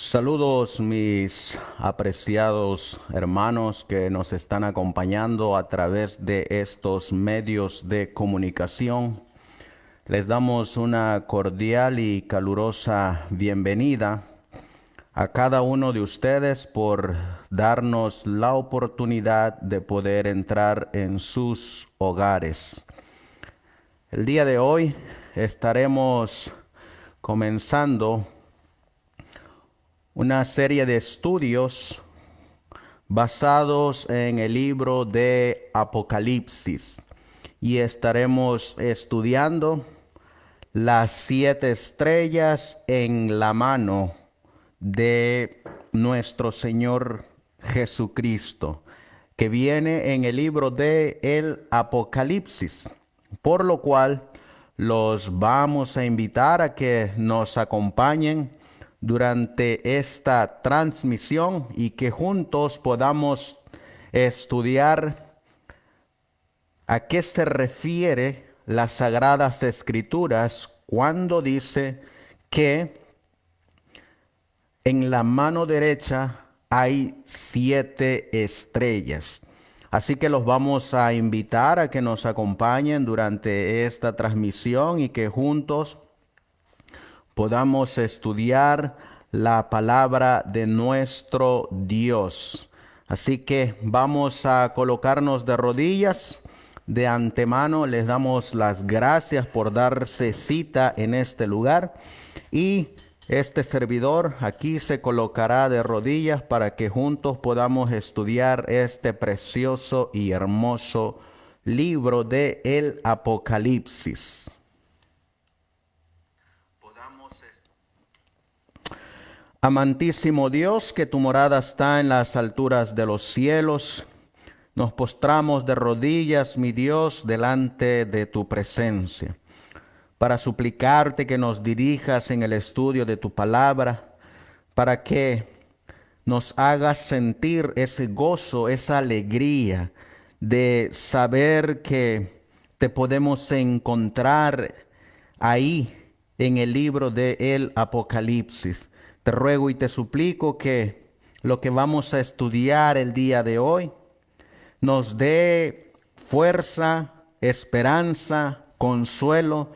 Saludos mis apreciados hermanos que nos están acompañando a través de estos medios de comunicación. Les damos una cordial y calurosa bienvenida a cada uno de ustedes por darnos la oportunidad de poder entrar en sus hogares. El día de hoy estaremos comenzando una serie de estudios basados en el libro de Apocalipsis y estaremos estudiando las 7 estrellas en la mano de nuestro Señor Jesucristo, que viene en el libro de el Apocalipsis, por lo cual los vamos a invitar a que nos acompañen durante esta transmisión y que juntos podamos estudiar a qué se refiere las Sagradas Escrituras cuando dice que en la mano derecha hay 7 estrellas. Así que los vamos a invitar a que nos acompañen durante esta transmisión y que juntos podamos estudiar la palabra de nuestro Dios. Así que vamos a colocarnos de rodillas. De antemano les damos las gracias por darse cita en este lugar. Y este servidor aquí se colocará de rodillas para que juntos podamos estudiar este precioso y hermoso libro de el Apocalipsis. Amantísimo Dios, que tu morada está en las alturas de los cielos, nos postramos de rodillas, mi Dios, delante de tu presencia, para suplicarte que nos dirijas en el estudio de tu palabra, para que nos hagas sentir ese gozo, esa alegría de saber que te podemos encontrar ahí en el libro de el Apocalipsis. Te ruego y te suplico que lo que vamos a estudiar el día de hoy nos dé fuerza, esperanza, consuelo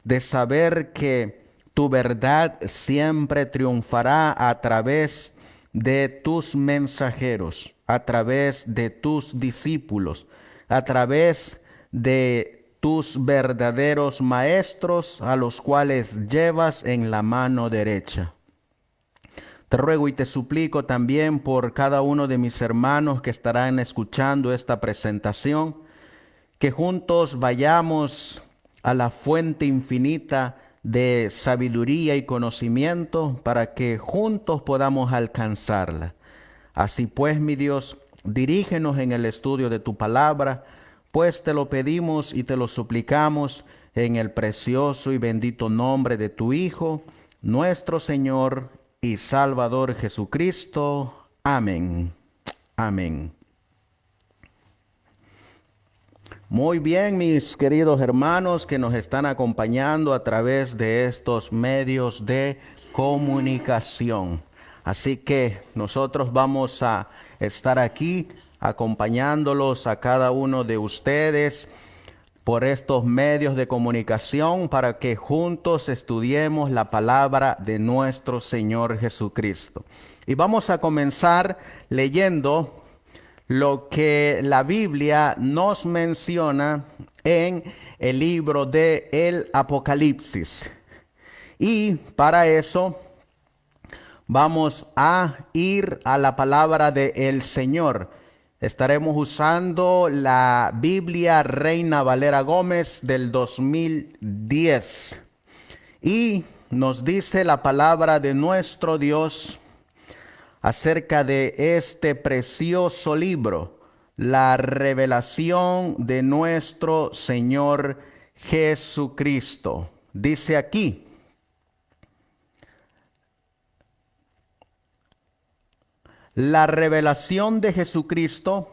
de saber que tu verdad siempre triunfará a través de tus mensajeros, a través de tus discípulos, a través de tus verdaderos maestros a los cuales llevas en la mano derecha. Te ruego y te suplico también por cada uno de mis hermanos que estarán escuchando esta presentación, que juntos vayamos a la fuente infinita de sabiduría y conocimiento para que juntos podamos alcanzarla. Así pues, mi Dios, dirígenos en el estudio de tu palabra, pues te lo pedimos y te lo suplicamos en el precioso y bendito nombre de tu Hijo, nuestro Señor y Salvador Jesucristo. Amén. Amén. Muy bien, mis queridos hermanos que nos están acompañando a través de estos medios de comunicación. Así que nosotros vamos a estar aquí acompañándolos a cada uno de ustedes por estos medios de comunicación para que juntos estudiemos la palabra de nuestro Señor Jesucristo. Y vamos a comenzar leyendo lo que la Biblia nos menciona en el libro de el Apocalipsis. Y para eso vamos a ir a la palabra del Señor. Estaremos usando la Biblia Reina Valera Gómez del 2010. Y nos dice la palabra de nuestro Dios acerca de este precioso libro, la revelación de nuestro Señor Jesucristo. Dice aquí: la revelación de Jesucristo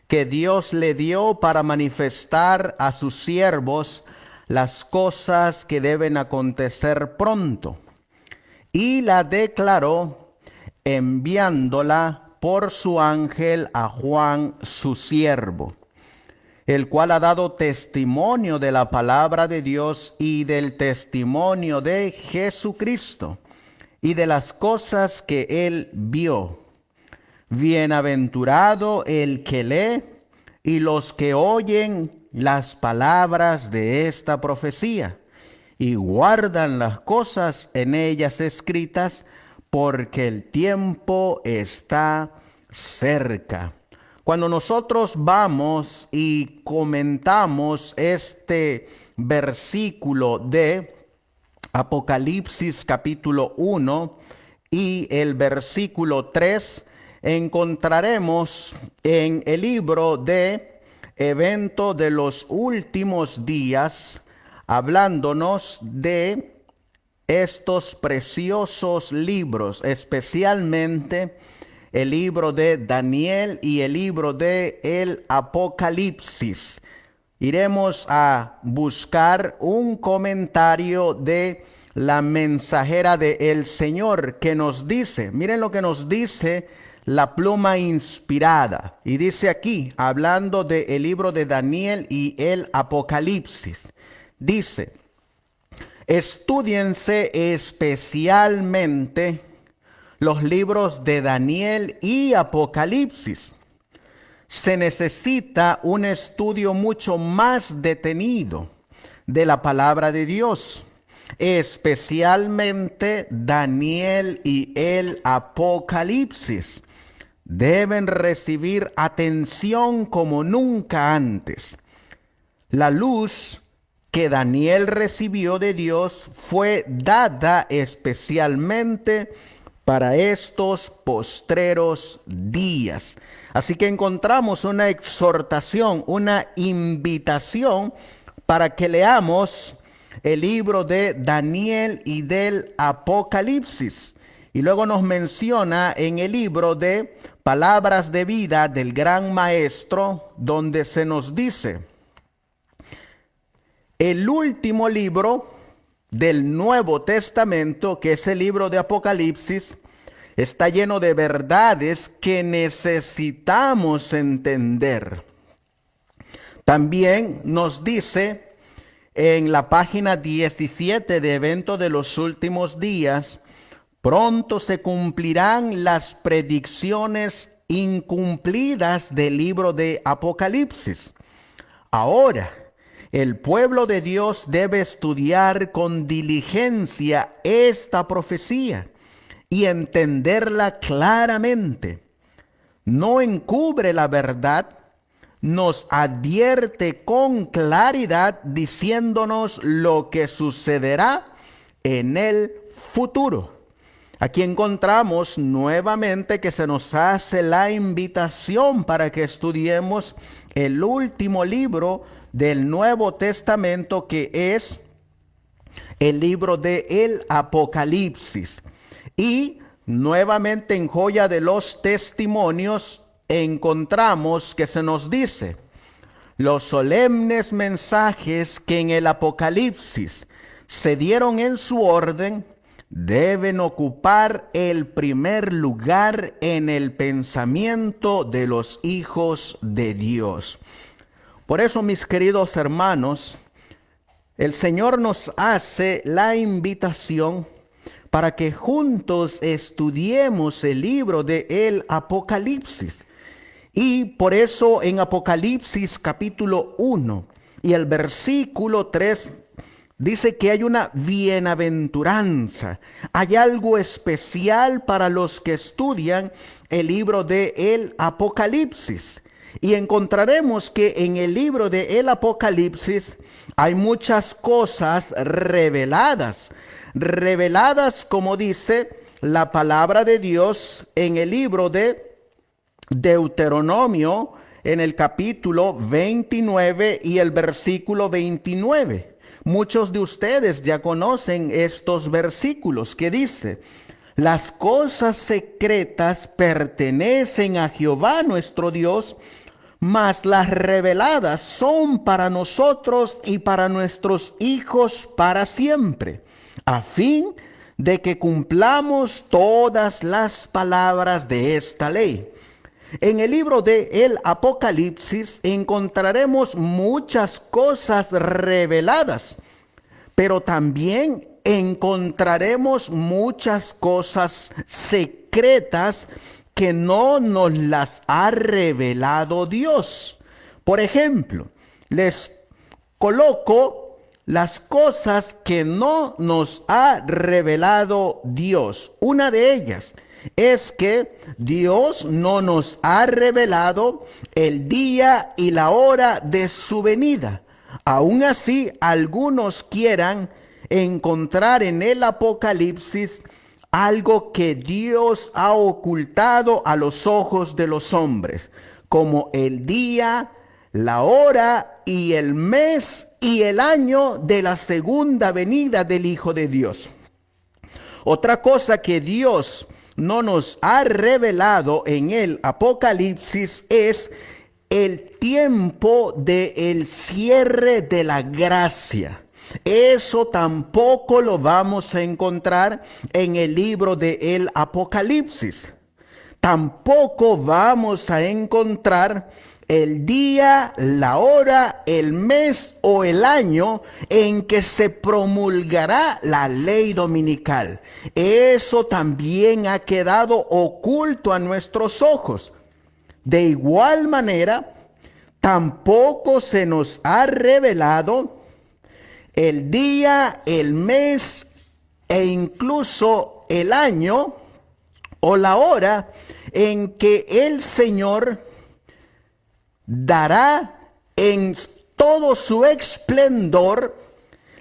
que Dios le dio para manifestar a sus siervos las cosas que deben acontecer pronto, y la declaró enviándola por su ángel a Juan, su siervo, el cual ha dado testimonio de la palabra de Dios y del testimonio de Jesucristo y de las cosas que él vio. Bienaventurado el que lee y los que oyen las palabras de esta profecía y guardan las cosas en ellas escritas, porque el tiempo está cerca. Cuando nosotros vamos y comentamos este versículo de Apocalipsis capítulo 1 y el versículo 3, encontraremos en el libro de Evento de los Últimos Días, hablándonos de estos preciosos libros, especialmente el libro de Daniel y el libro de el Apocalipsis. Iremos a buscar un comentario de la mensajera del Señor que nos dice, miren lo que nos dice la pluma inspirada. Y dice aquí, hablando del libro de Daniel y el Apocalipsis, dice: estudiense especialmente los libros de Daniel y Apocalipsis. Se necesita un estudio mucho más detenido de la palabra de Dios, especialmente Daniel y el Apocalipsis. Deben recibir atención como nunca antes. La luz que Daniel recibió de Dios fue dada especialmente para estos postreros días. Así que encontramos una exhortación, una invitación para que leamos el libro de Daniel y del Apocalipsis. Y luego nos menciona en el libro de Palabras de Vida del Gran Maestro, donde se nos dice: el último libro del Nuevo Testamento, que es el libro de Apocalipsis, está lleno de verdades que necesitamos entender. También nos dice en la página 17 de Evento de los Últimos Días: pronto se cumplirán las predicciones incumplidas del libro de Apocalipsis. Ahora, el pueblo de Dios debe estudiar con diligencia esta profecía y entenderla claramente. No encubre la verdad, nos advierte con claridad diciéndonos lo que sucederá en el futuro. Aquí encontramos nuevamente que se nos hace la invitación para que estudiemos el último libro del Nuevo Testamento, que es el libro de el Apocalipsis. Y nuevamente en Joya de los Testimonios encontramos que se nos dice: los solemnes mensajes que en el Apocalipsis se dieron en su orden deben ocupar el primer lugar en el pensamiento de los hijos de Dios. Por eso, mis queridos hermanos, el Señor nos hace la invitación para que juntos estudiemos el libro de el Apocalipsis. Y por eso en Apocalipsis capítulo 1 y el versículo 3 dice que hay una bienaventuranza, hay algo especial para los que estudian el libro de el Apocalipsis. Y encontraremos que en el libro de el Apocalipsis hay muchas cosas reveladas, como dice la palabra de Dios en el libro de Deuteronomio, en el capítulo 29 y el versículo 29. Muchos de ustedes ya conocen estos versículos que dice: las cosas secretas pertenecen a Jehová nuestro Dios, mas las reveladas son para nosotros y para nuestros hijos para siempre, a fin de que cumplamos todas las palabras de esta ley. En el libro de el Apocalipsis encontraremos muchas cosas reveladas, pero también encontraremos muchas cosas secretas que no nos las ha revelado Dios. Por ejemplo, les coloco las cosas que no nos ha revelado Dios. Una de ellas es que Dios no nos ha revelado el día y la hora de su venida. Aún así, algunos quieran encontrar en el Apocalipsis algo que Dios ha ocultado a los ojos de los hombres, como el día, la hora y el mes y el año de la segunda venida del Hijo de Dios. Otra cosa que Dios no nos ha revelado en el Apocalipsis es el tiempo del cierre de la gracia. Eso tampoco lo vamos a encontrar en el libro de el Apocalipsis. Tampoco vamos a encontrar el día, la hora, el mes o el año en que se promulgará la ley dominical. Eso también ha quedado oculto a nuestros ojos. De igual manera, tampoco se nos ha revelado el día, el mes e incluso el año o la hora en que el Señor dará en todo su esplendor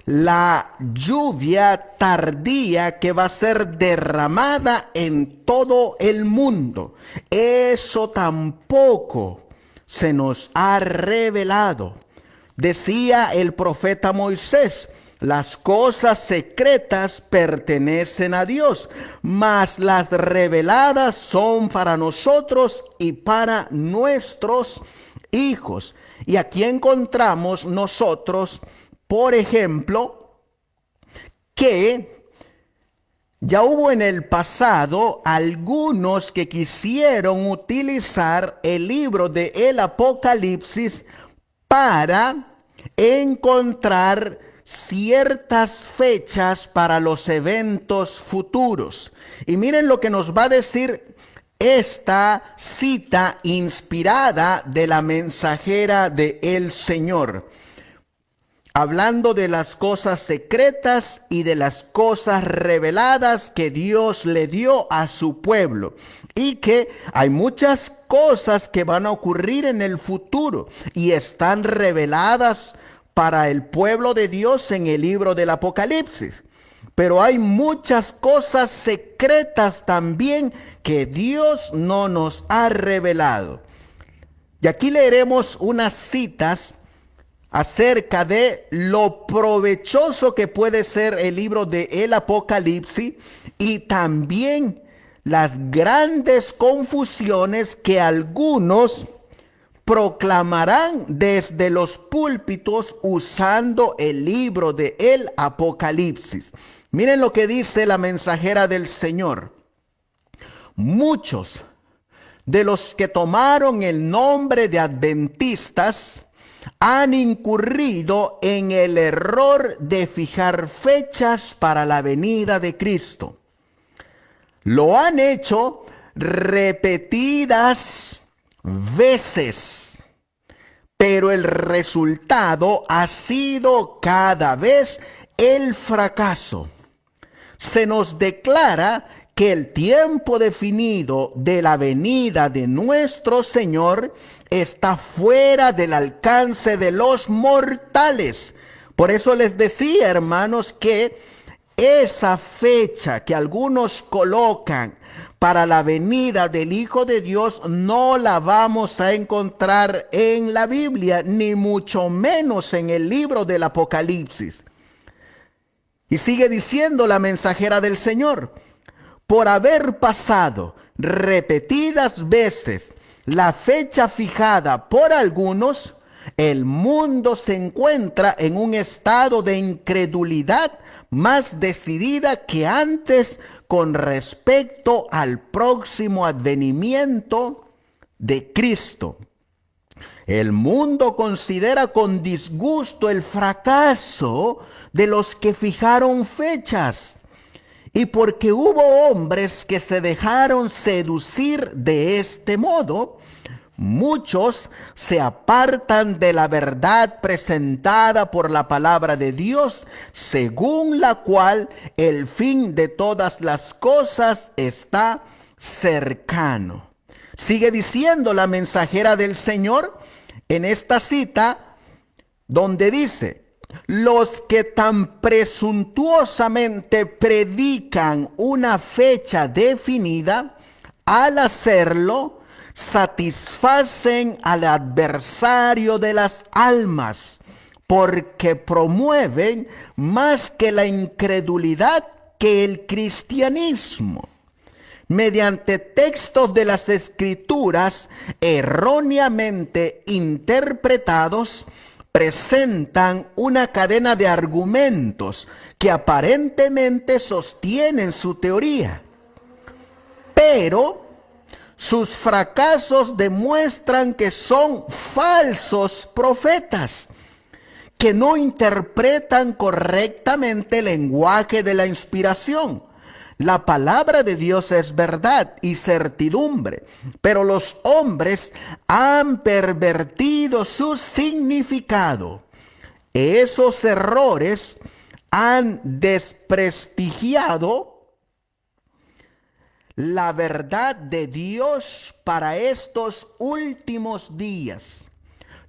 la lluvia tardía que va a ser derramada en todo el mundo. Eso tampoco se nos ha revelado. Decía el profeta Moisés: las cosas secretas pertenecen a Dios, mas las reveladas son para nosotros y para nuestros hijos. Y aquí encontramos nosotros, por ejemplo, que ya hubo en el pasado algunos que quisieron utilizar el libro de el Apocalipsis para encontrar ciertas fechas para los eventos futuros. Y miren lo que nos va a decir esta cita inspirada de la mensajera de el Señor, hablando de las cosas secretas y de las cosas reveladas que Dios le dio a su pueblo, y que hay muchas cosas que van a ocurrir en el futuro y están reveladas para el pueblo de Dios en el libro del Apocalipsis. Pero hay muchas cosas secretas también que Dios no nos ha revelado. Y aquí leeremos unas citas acerca de lo provechoso que puede ser el libro de el Apocalipsis y también las grandes confusiones que algunos proclamarán desde los púlpitos usando el libro de el Apocalipsis. Miren lo que dice la mensajera del Señor. Muchos de los que tomaron el nombre de adventistas han incurrido en el error de fijar fechas para la venida de Cristo. Lo han hecho repetidas veces, pero el resultado ha sido cada vez el fracaso. Se nos declara que el tiempo definido de la venida de nuestro Señor está fuera del alcance de los mortales. Por eso les decía, hermanos, que esa fecha que algunos colocan para la venida del Hijo de Dios no la vamos a encontrar en la Biblia, ni mucho menos en el libro del Apocalipsis. Y sigue diciendo la mensajera del Señor: por haber pasado repetidas veces la fecha fijada por algunos, el mundo se encuentra en un estado de incredulidad más decidida que antes con respecto al próximo advenimiento de Cristo. El mundo considera con disgusto el fracaso de los que fijaron fechas, y porque hubo hombres que se dejaron seducir de este modo, muchos se apartan de la verdad presentada por la palabra de Dios, según la cual el fin de todas las cosas está cercano. Sigue diciendo la mensajera del Señor en esta cita, donde dice: los que tan presuntuosamente predican una fecha definida, al hacerlo, satisfacen al adversario de las almas, porque promueven más que la incredulidad que el cristianismo. Mediante textos de las Escrituras erróneamente interpretados, presentan una cadena de argumentos que aparentemente sostienen su teoría, pero sus fracasos demuestran que son falsos profetas, que no interpretan correctamente el lenguaje de la inspiración. La palabra de Dios es verdad y certidumbre, pero los hombres han pervertido su significado. Esos errores han desprestigiado la verdad de Dios para estos últimos días.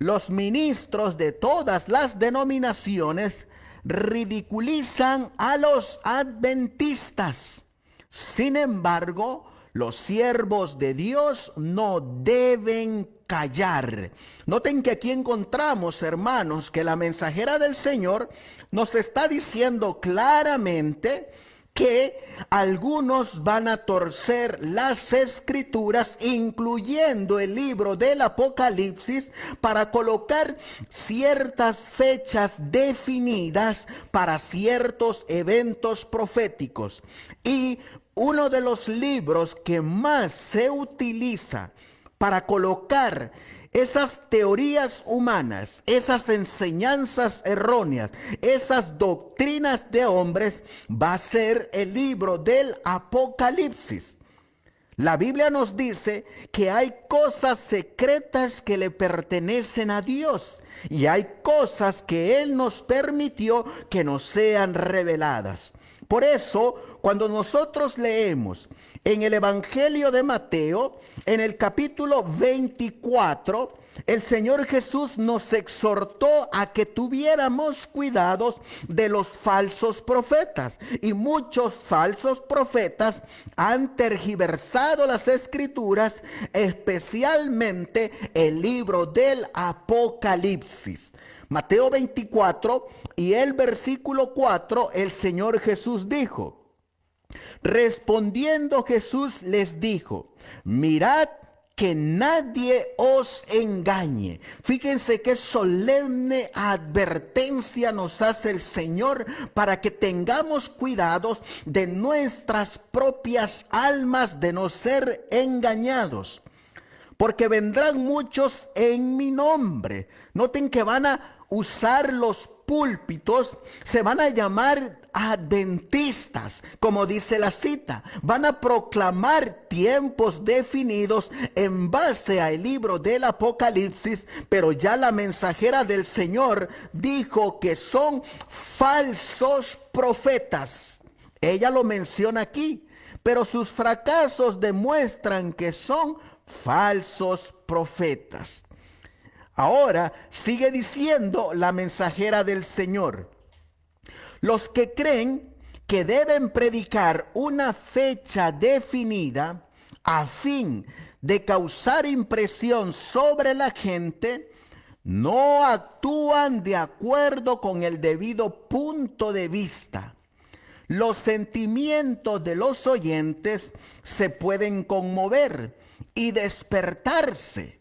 Los ministros de todas las denominaciones ridiculizan a los adventistas. Sin embargo, los siervos de Dios no deben callar. Noten que aquí encontramos, hermanos, que la mensajera del Señor nos está diciendo claramente que algunos van a torcer las Escrituras, incluyendo el libro del Apocalipsis, para colocar ciertas fechas definidas para ciertos eventos proféticos. Y uno de los libros que más se utiliza para colocar esas teorías humanas, esas enseñanzas erróneas, esas doctrinas de hombres, va a ser el libro del Apocalipsis. La Biblia nos dice que hay cosas secretas que le pertenecen a Dios y hay cosas que Él nos permitió que nos sean reveladas. Por eso, cuando nosotros leemos en el Evangelio de Mateo, en el capítulo 24, el Señor Jesús nos exhortó a que tuviéramos cuidados de los falsos profetas. Y muchos falsos profetas han tergiversado las Escrituras, especialmente el libro del Apocalipsis. Mateo 24 y el versículo 4, el Señor Jesús dijo: respondiendo Jesús les dijo: mirad que nadie os engañe. Fíjense qué solemne advertencia nos hace el Señor para que tengamos cuidados de nuestras propias almas, de no ser engañados. Porque vendrán muchos en mi nombre. Noten que van a usar los púlpitos, se van a llamar adventistas, como dice la cita. Van a proclamar tiempos definidos en base al libro del Apocalipsis, pero ya la mensajera del Señor dijo que son falsos profetas. Ella lo menciona aquí, pero sus fracasos demuestran que son falsos profetas. Ahora sigue diciendo la mensajera del Señor: los que creen que deben predicar una fecha definida a fin de causar impresión sobre la gente, no actúan de acuerdo con el debido punto de vista. Los sentimientos de los oyentes se pueden conmover y despertarse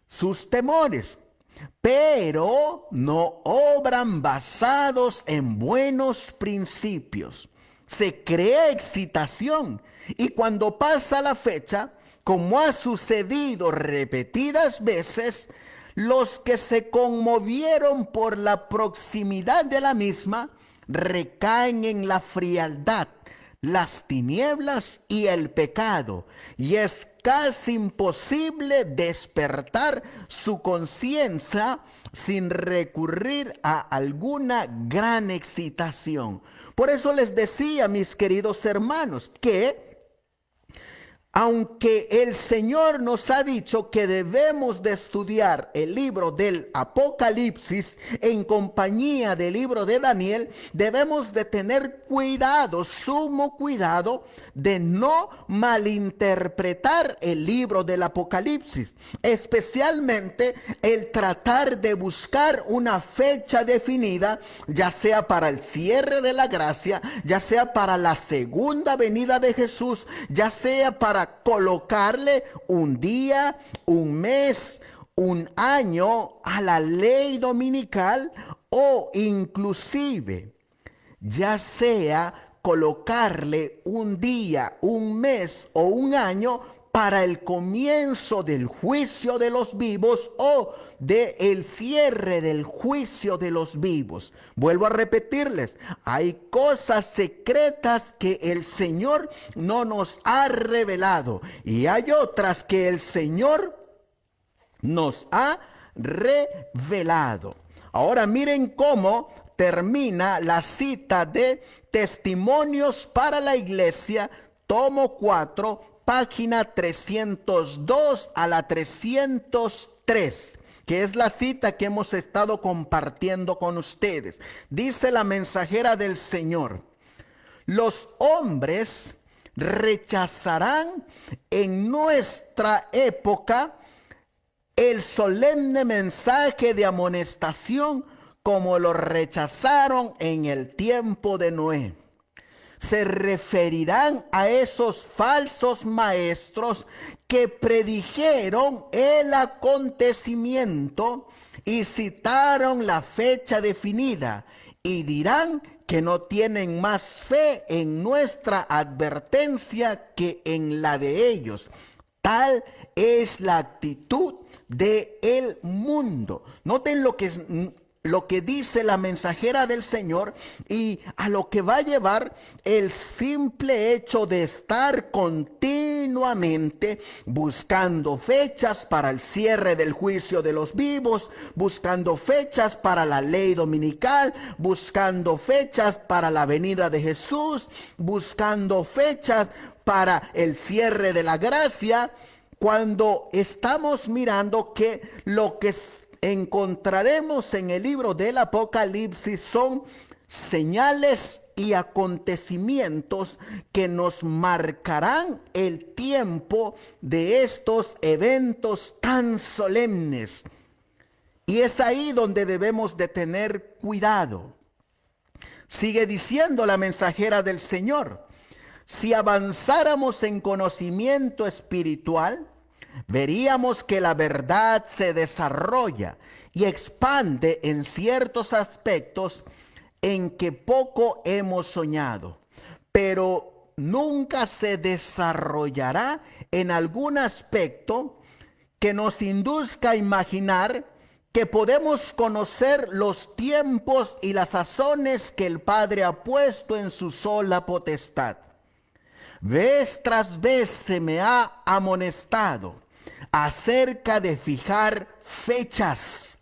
sus temores. pero no obran basados en buenos principios. Se crea excitación y cuando pasa la fecha, como ha sucedido repetidas veces, los que se conmovieron por la proximidad de la misma recaen en la frialdad, las tinieblas y el pecado, y es casi imposible despertar su conciencia sin recurrir a alguna gran excitación. Por eso les decía, mis queridos hermanos, que aunque el Señor nos ha dicho que debemos de estudiar el libro del Apocalipsis en compañía del libro de Daniel, debemos de tener cuidado, sumo cuidado, de no malinterpretar el libro del Apocalipsis, especialmente el tratar de buscar una fecha definida, ya sea para el cierre de la gracia, ya sea para la segunda venida de Jesús, ya sea para colocarle un día, un mes, un año a la ley dominical, o inclusive ya sea colocarle un día, un mes o un año para el comienzo del juicio de los vivos o del cierre del juicio de los vivos. Vuelvo a repetirles, hay cosas secretas que el Señor no nos ha revelado y hay otras que el Señor nos ha revelado. Ahora miren cómo termina la cita de Testimonios para la Iglesia, tomo 4, página 302 a la 303. Que es la cita que hemos estado compartiendo con ustedes. Dice la mensajera del Señor: los hombres rechazarán en nuestra época el solemne mensaje de amonestación como lo rechazaron en el tiempo de Noé. Se referirán a esos falsos maestros que predijeron el acontecimiento y citaron la fecha definida, y dirán que no tienen más fe en nuestra advertencia que en la de ellos. Tal es la actitud del mundo. Noten lo que dice la mensajera del Señor y a lo que va a llevar el simple hecho de estar continuamente buscando fechas para el cierre del juicio de los vivos, buscando fechas para la ley dominical, buscando fechas para la venida de Jesús, buscando fechas para el cierre de la gracia, cuando estamos mirando que lo que encontraremos en el libro del Apocalipsis son señales y acontecimientos que nos marcarán el tiempo de estos eventos tan solemnes. Y es ahí donde debemos de tener cuidado. Sigue diciendo la mensajera del Señor: si avanzáramos en conocimiento espiritual, veríamos que la verdad se desarrolla y expande en ciertos aspectos en que poco hemos soñado, pero nunca se desarrollará en algún aspecto que nos induzca a imaginar que podemos conocer los tiempos y las sazones que el Padre ha puesto en su sola potestad. Vez tras vez se me ha amonestado acerca de fijar fechas.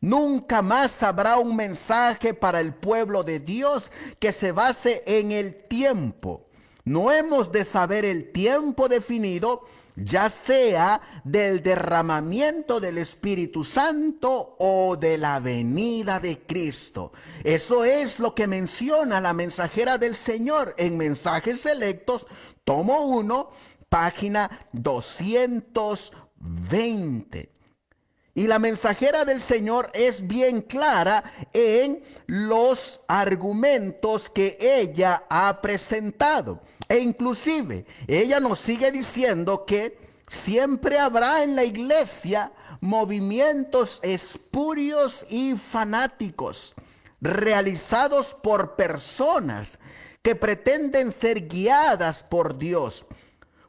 Nunca más habrá un mensaje para el pueblo de Dios que se base en el tiempo. No hemos de saber el tiempo definido, ya sea del derramamiento del Espíritu Santo o de la venida de Cristo. Eso es lo que menciona la mensajera del Señor en Mensajes Selectos, tomo 1, página 220. Y la mensajera del Señor es bien clara en los argumentos que ella ha presentado. E inclusive ella nos sigue diciendo que siempre habrá en la iglesia movimientos espurios y fanáticos realizados por personas que pretenden ser guiadas por Dios,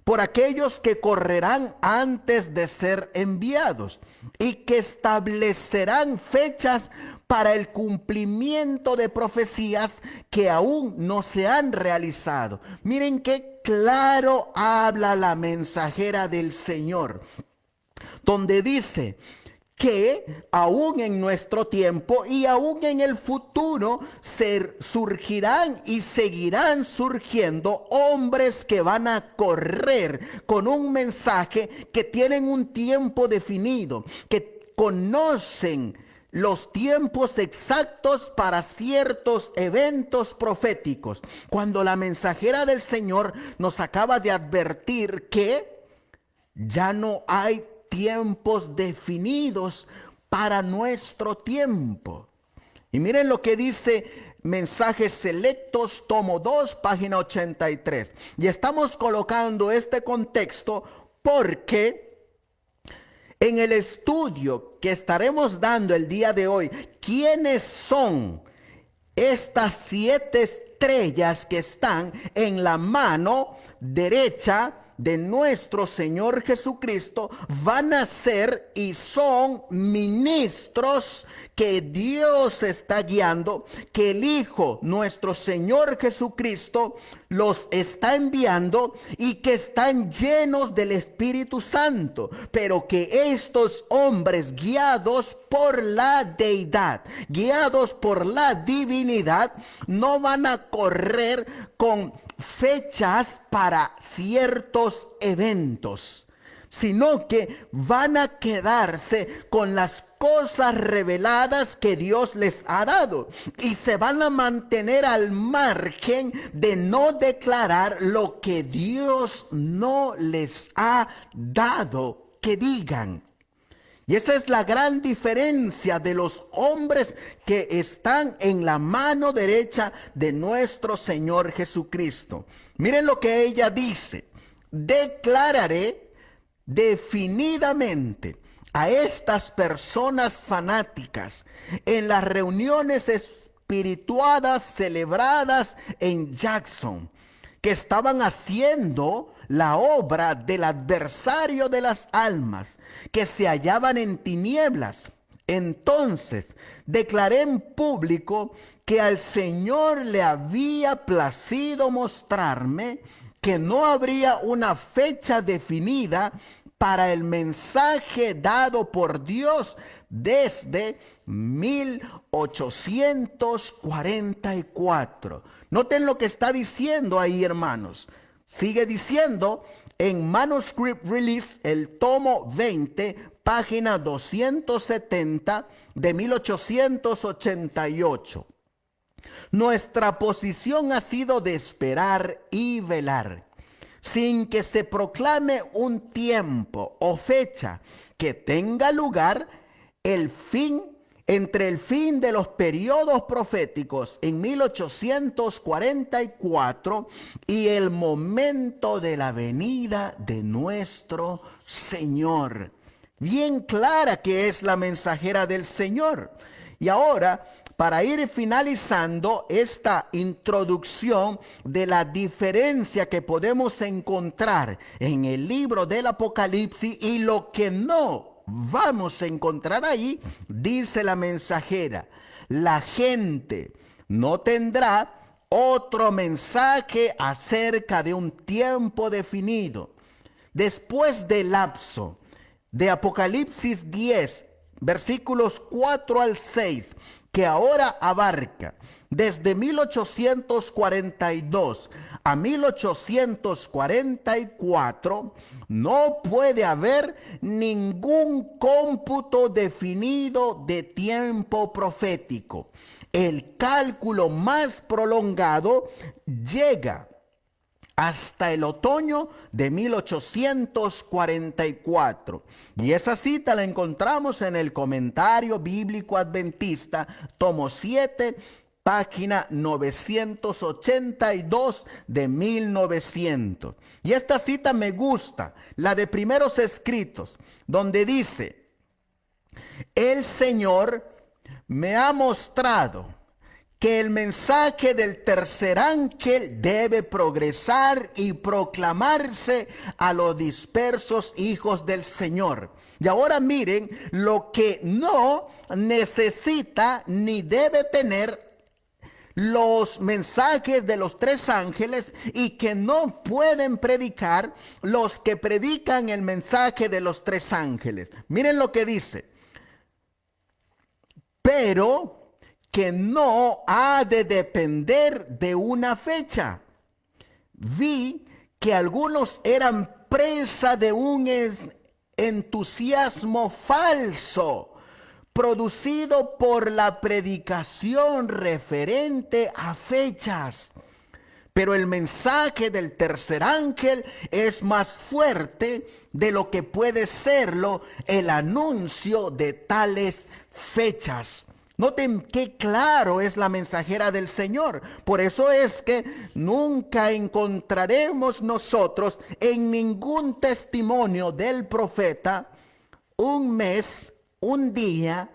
por aquellos que correrán antes de ser enviados y que establecerán fechas para el cumplimiento de profecías que aún no se han realizado. Miren qué claro habla la mensajera del Señor, donde dice que aún en nuestro tiempo y aún en el futuro surgirán y seguirán surgiendo hombres que van a correr con un mensaje, que tienen un tiempo definido, que conocen los tiempos exactos para ciertos eventos proféticos. Cuando la mensajera del Señor nos acaba de advertir que ya no hay tiempos definidos para nuestro tiempo. Y miren lo que dice Mensajes Selectos, tomo 2, página 83. Y estamos colocando este contexto porque en el estudio que estaremos dando el día de hoy, ¿quiénes son estas 7 estrellas que están en la mano derecha de nuestro Señor Jesucristo? Van a ser y son ministros que Dios está guiando, que el Hijo, nuestro Señor Jesucristo, los está enviando y que están llenos del Espíritu Santo, pero que estos hombres guiados por la deidad, guiados por la divinidad, no van a correr con fechas para ciertos eventos, sino que van a quedarse con las cosas reveladas que Dios les ha dado y se van a mantener al margen de no declarar lo que Dios no les ha dado que digan. Y esa es la gran diferencia de los hombres que están en la mano derecha de nuestro Señor Jesucristo. Miren lo que ella dice: declararé definidamente a estas personas fanáticas en las reuniones espirituadas celebradas en Jackson, que estaban haciendo la obra del adversario de las almas, que se hallaban en tinieblas. Entonces declaré en público que al Señor le había placido mostrarme que no habría una fecha definida para el mensaje dado por Dios desde 1844. Noten lo que está diciendo ahí, hermanos. Sigue diciendo en Manuscript Release, el tomo 20, página 270 de 1888. Nuestra posición ha sido de esperar y velar, sin que se proclame un tiempo o fecha que tenga lugar entre el fin de los periodos proféticos en 1844 y el momento de la venida de nuestro Señor. Bien clara que es la mensajera del Señor. Y ahora, para ir finalizando esta introducción de la diferencia que podemos encontrar en el libro del Apocalipsis y lo que no vamos a encontrar ahí, dice la mensajera: la gente no tendrá otro mensaje acerca de un tiempo definido. Después del lapso de Apocalipsis 10, versículos 4 al 6, que ahora abarca desde 1842 a 1844, no puede haber ningún cómputo definido de tiempo profético. El cálculo más prolongado llega hasta el otoño de 1844. Y esa cita la encontramos en el Comentario Bíblico Adventista, tomo 7, página 982 de 1900. Y esta cita me gusta, la de Primeros Escritos, donde dice: El Señor me ha mostrado que el mensaje del tercer ángel debe progresar y proclamarse a los dispersos hijos del Señor. Y ahora miren lo que no necesita ni debe tener los mensajes de los tres ángeles y que no pueden predicar los que predican el mensaje de los tres ángeles. Miren lo que dice. Pero que no ha de depender de una fecha. Vi que algunos eran presa de un entusiasmo falso, producido por la predicación referente a fechas. Pero el mensaje del tercer ángel es más fuerte de lo que puede serlo el anuncio de tales fechas. Noten qué claro es la mensajera del Señor. Por eso es que nunca encontraremos nosotros en ningún testimonio del profeta un mes, un día,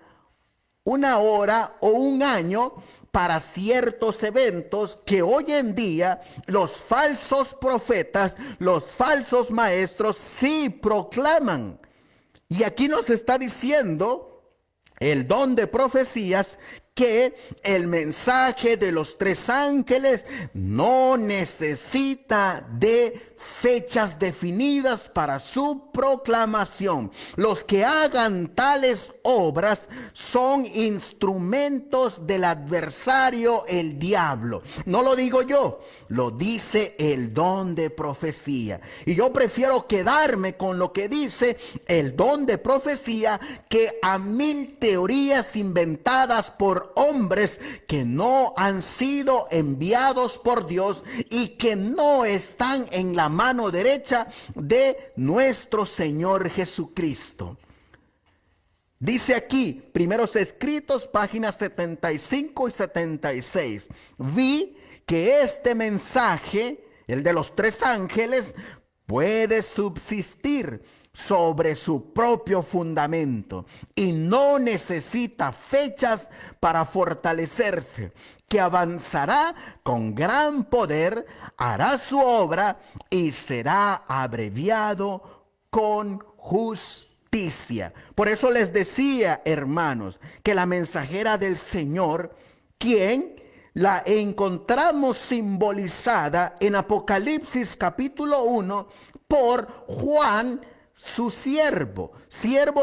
una hora o un año para ciertos eventos que hoy en día los falsos profetas, los falsos maestros sí proclaman. Y aquí nos está diciendo el don de profecías que el mensaje de los tres ángeles no necesita de fechas definidas para su proclamación. Los que hagan tales obras son instrumentos del adversario, el diablo. No lo digo yo, lo dice el don de profecía. Y yo prefiero quedarme con lo que dice el don de profecía que a 1000 teorías inventadas por hombres que no han sido enviados por Dios y que no están en la mano derecha de nuestro Señor Jesucristo. Dice aquí, Primeros Escritos, páginas 75 y 76. Vi que este mensaje, el de los tres ángeles, puede subsistir sobre su propio fundamento y no necesita fechas para fortalecerse, que avanzará con gran poder, hará su obra y será abreviado con justicia. Por eso les decía, hermanos, que la mensajera del Señor, quien la encontramos simbolizada en Apocalipsis capítulo 1 por Juan, su siervo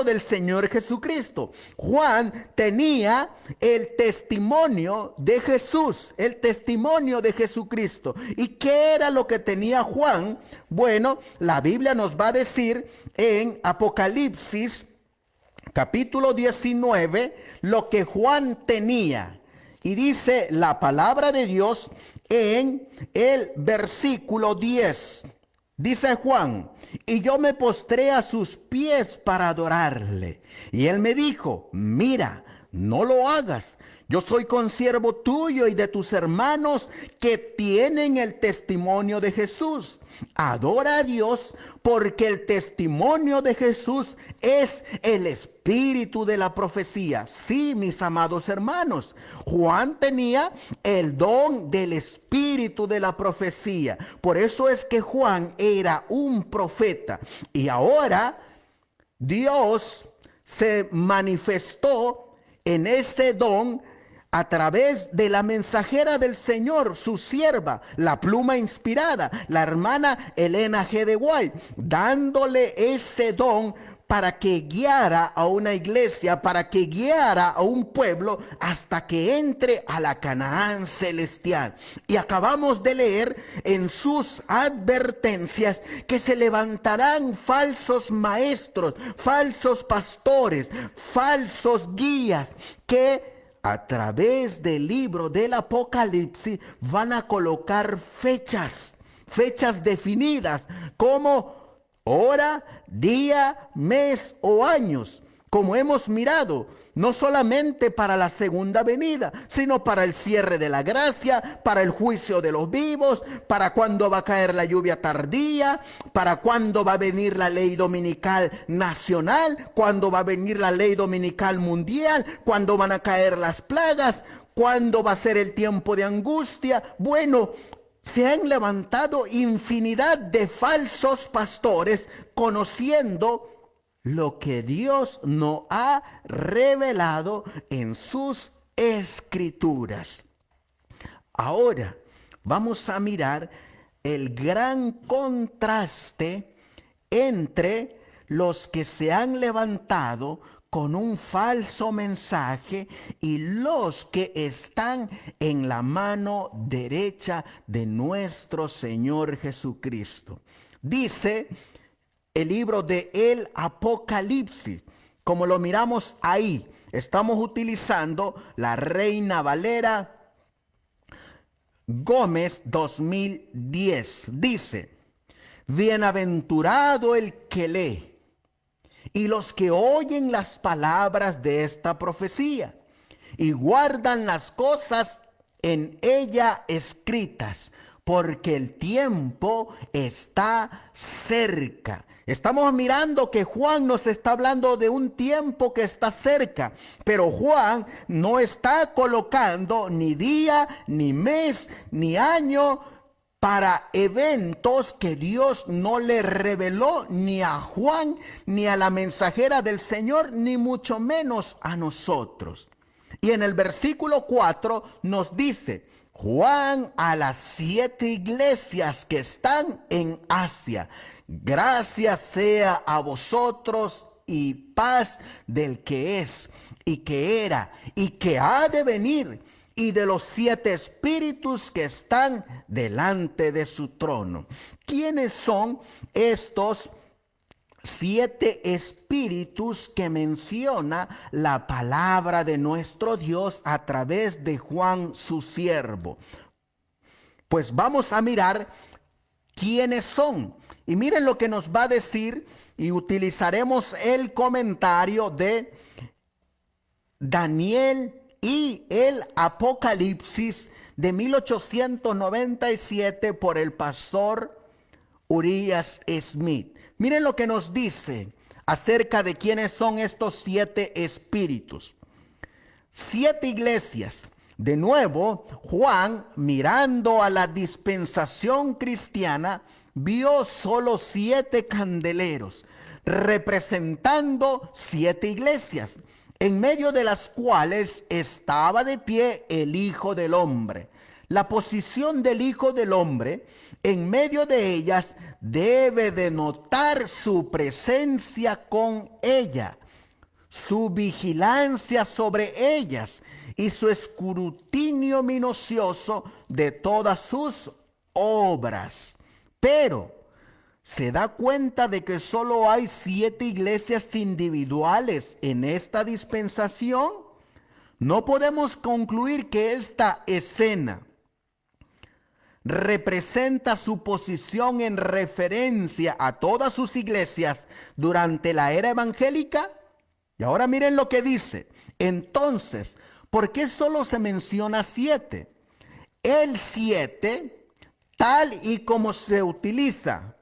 del Señor Jesucristo. Juan tenía el testimonio de Jesús, el testimonio de Jesucristo. ¿Y qué era lo que tenía Juan? Bueno, la Biblia nos va a decir en Apocalipsis capítulo 19 lo que Juan tenía. Y dice la palabra de Dios en el versículo 10. Dice Juan: y yo me postré a sus pies para adorarle. Y él me dijo: mira, no lo hagas. Yo soy consiervo tuyo y de tus hermanos que tienen el testimonio de Jesús. Adora a Dios, porque el testimonio de Jesús es el espíritu de la profecía. Sí, mis amados hermanos, Juan tenía el don del espíritu de la profecía. Por eso es que Juan era un profeta. Y ahora Dios se manifestó en ese don a través de la mensajera del Señor, su sierva, la pluma inspirada, la hermana Elena G. de White, dándole ese don para que guiara a una iglesia, para que guiara a un pueblo hasta que entre a la Canaán celestial. Y acabamos de leer en sus advertencias que se levantarán falsos maestros, falsos pastores, falsos guías que a través del libro del Apocalipsis van a colocar fechas definidas como hora, día, mes o años. Como hemos mirado, no solamente para la segunda venida, sino para el cierre de la gracia, para el juicio de los vivos, para cuándo va a caer la lluvia tardía, para cuándo va a venir la ley dominical nacional, cuándo va a venir la ley dominical mundial, cuándo van a caer las plagas, cuándo va a ser el tiempo de angustia. Bueno, se han levantado infinidad de falsos pastores conociendo lo que Dios nos ha revelado en sus escrituras. Ahora vamos a mirar el gran contraste entre los que se han levantado con un falso mensaje y los que están en la mano derecha de nuestro Señor Jesucristo. Dice el libro de el Apocalipsis, como lo miramos ahí, estamos utilizando la Reina Valera Gómez 2010. Dice: bienaventurado el que lee y los que oyen las palabras de esta profecía y guardan las cosas en ella escritas, porque el tiempo está cerca. Estamos mirando que Juan nos está hablando de un tiempo que está cerca, pero Juan no está colocando ni día, ni mes, ni año para eventos que Dios no le reveló ni a Juan, ni a la mensajera del Señor, ni mucho menos a nosotros. Y en el versículo 4 nos dice: Juan a las 7 iglesias que están en Asia, gracias sea a vosotros y paz del que es, y que era, y que ha de venir, y de los 7 espíritus que están delante de su trono. ¿Quiénes son estos 7 espíritus que menciona la palabra de nuestro Dios a través de Juan, su siervo? Pues vamos a mirar quiénes son. Y miren lo que nos va a decir, y utilizaremos el comentario de Daniel y el Apocalipsis de 1897 por el pastor Urias Smith. Miren lo que nos dice acerca de quiénes son estos 7 espíritus. 7 iglesias. De nuevo, Juan, mirando a la dispensación cristiana, vio solo 7 candeleros, representando 7 iglesias, en medio de las cuales estaba de pie el Hijo del Hombre. La posición del Hijo del Hombre en medio de ellas debe denotar su presencia con ella, su vigilancia sobre ellas y su escrutinio minucioso de todas sus obras. Pero se da cuenta de que solo hay 7 iglesias individuales en esta dispensación. No podemos concluir que esta escena representa su posición en referencia a todas sus iglesias durante la era evangélica. Y ahora miren lo que dice. Entonces, ¿por qué solo se menciona 7? El 7, tal y como se utiliza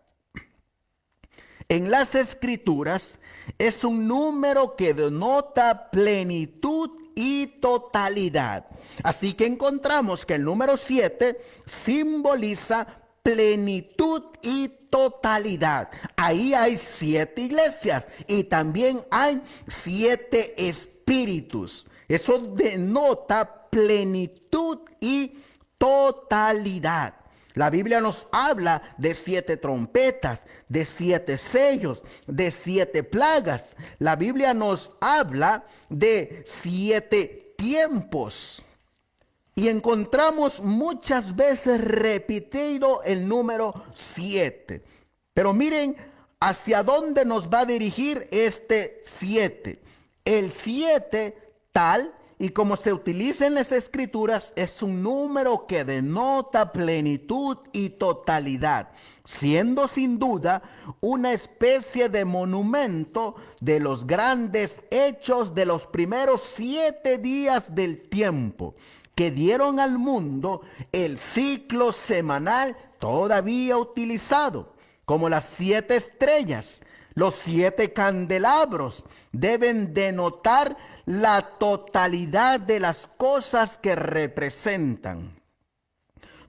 en las escrituras, es un número que denota plenitud y totalidad. Así que encontramos que el número 7 simboliza plenitud y totalidad. Ahí hay 7 iglesias y también hay 7 espíritus. Eso denota plenitud y totalidad. La Biblia nos habla de 7 trompetas, de 7 sellos, de 7 plagas. La Biblia nos habla de 7 tiempos. Y encontramos muchas veces repetido el número 7. Pero miren hacia dónde nos va a dirigir este 7. El 7, tal y como se utiliza en las Escrituras, es un número que denota plenitud y totalidad, siendo sin duda una especie de monumento de los grandes hechos de los primeros 7 días del tiempo, que dieron al mundo el ciclo semanal todavía utilizado, como las 7 estrellas. Los 7 candelabros deben denotar la totalidad de las cosas que representan.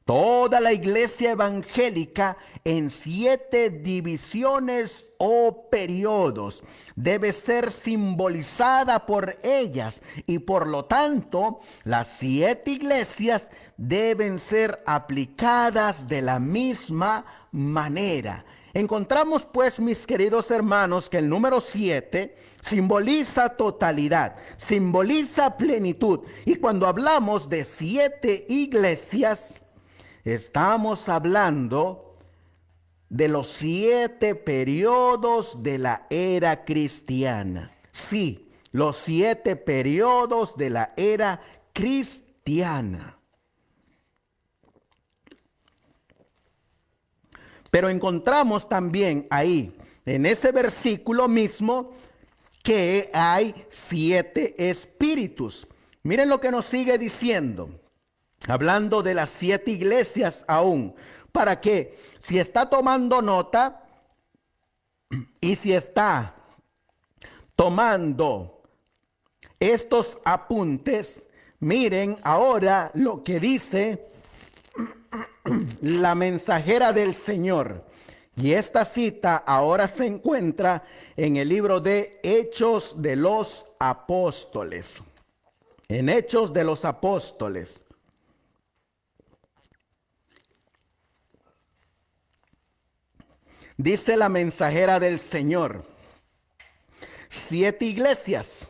Toda la iglesia evangélica en 7 divisiones o periodos debe ser simbolizada por ellas, y por lo tanto las 7 iglesias deben ser aplicadas de la misma manera. Encontramos pues, mis queridos hermanos, que el número 7 simboliza totalidad, simboliza plenitud, y cuando hablamos de 7 iglesias, estamos hablando de los 7 periodos de la era cristiana. Sí, los 7 periodos de la era cristiana. Pero encontramos también ahí, en ese versículo mismo, que hay 7 espíritus. Miren lo que nos sigue diciendo, hablando de las 7 iglesias aún, para que, si está tomando nota y si está tomando estos apuntes, miren ahora lo que dice la mensajera del Señor. Y esta cita ahora se encuentra en el libro de Hechos de los Apóstoles. En Hechos de los Apóstoles. Dice la mensajera del Señor: 7 iglesias.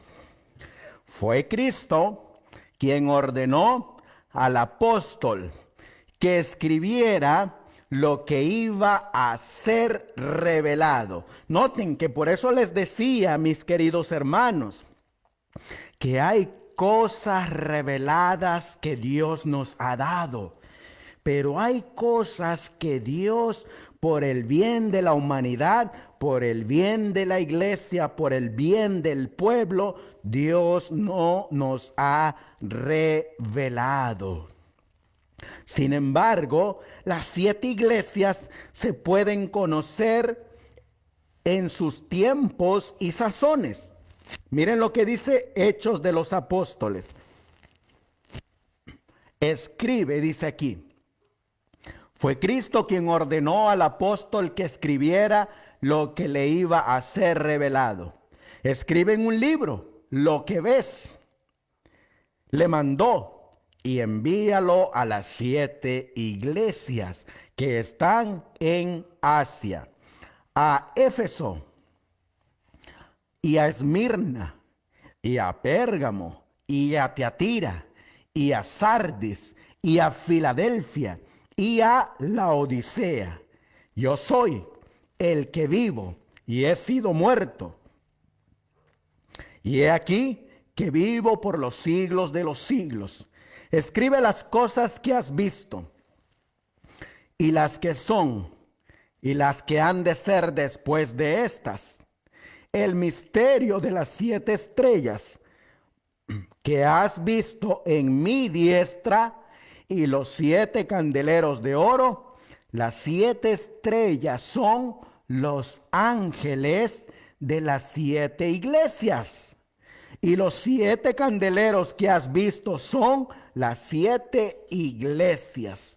Fue Cristo quien ordenó al apóstol que escribiera lo que iba a ser revelado. Noten que por eso les decía, mis queridos hermanos, que hay cosas reveladas que Dios nos ha dado, pero hay cosas que Dios, por el bien de la humanidad, por el bien de la iglesia, por el bien del pueblo, Dios no nos ha revelado. Sin embargo, las 7 iglesias se pueden conocer en sus tiempos y sazones. Miren lo que dice Hechos de los Apóstoles. Escribe, dice aquí. Fue Cristo quien ordenó al apóstol que escribiera lo que le iba a ser revelado. Escribe en un libro lo que ves. Le mandó: y envíalo a las 7 iglesias que están en Asia, a Éfeso, y a Esmirna, y a Pérgamo, y a Tiatira, y a Sardis, y a Filadelfia, y a Laodicea. Yo soy el que vivo y he sido muerto, y he aquí que vivo por los siglos de los siglos. Escribe las cosas que has visto, y las que son, y las que han de ser después de estas. El misterio de las 7 estrellas que has visto en mi diestra, y los 7 candeleros de oro. Las 7 estrellas son los ángeles de las 7 iglesias. Y los 7 candeleros que has visto son las 7 iglesias.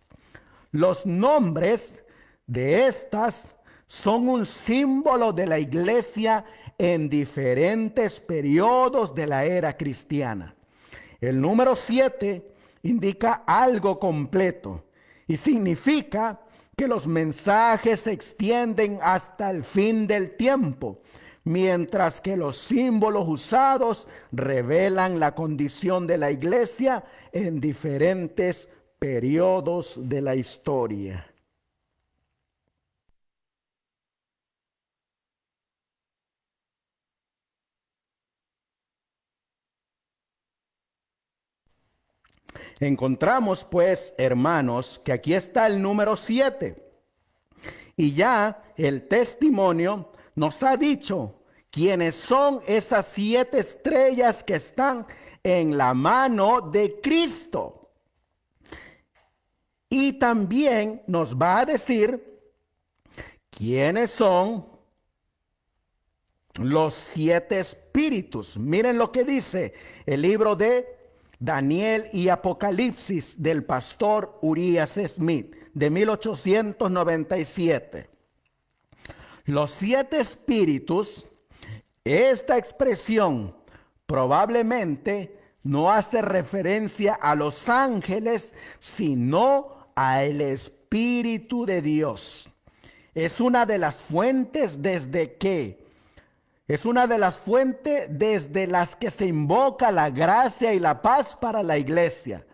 Los nombres de estas son un símbolo de la iglesia en diferentes periodos de la era cristiana. El número 7 indica algo completo y significa que los mensajes se extienden hasta el fin del tiempo, mientras que los símbolos usados revelan la condición de la iglesia en diferentes periodos de la historia. Encontramos pues, hermanos, que aquí está el número 7. Y ya el testimonio nos ha dicho quiénes son esas 7 estrellas que están en la mano de Cristo. Y también nos va a decir quiénes son los 7 espíritus. Miren lo que dice el libro de Daniel y Apocalipsis del pastor Urias Smith de 1897. Los 7 espíritus, esta expresión probablemente no hace referencia a los ángeles, sino al Espíritu de Dios. Es una de las fuentes desde las que se invoca la gracia y la paz para la iglesia.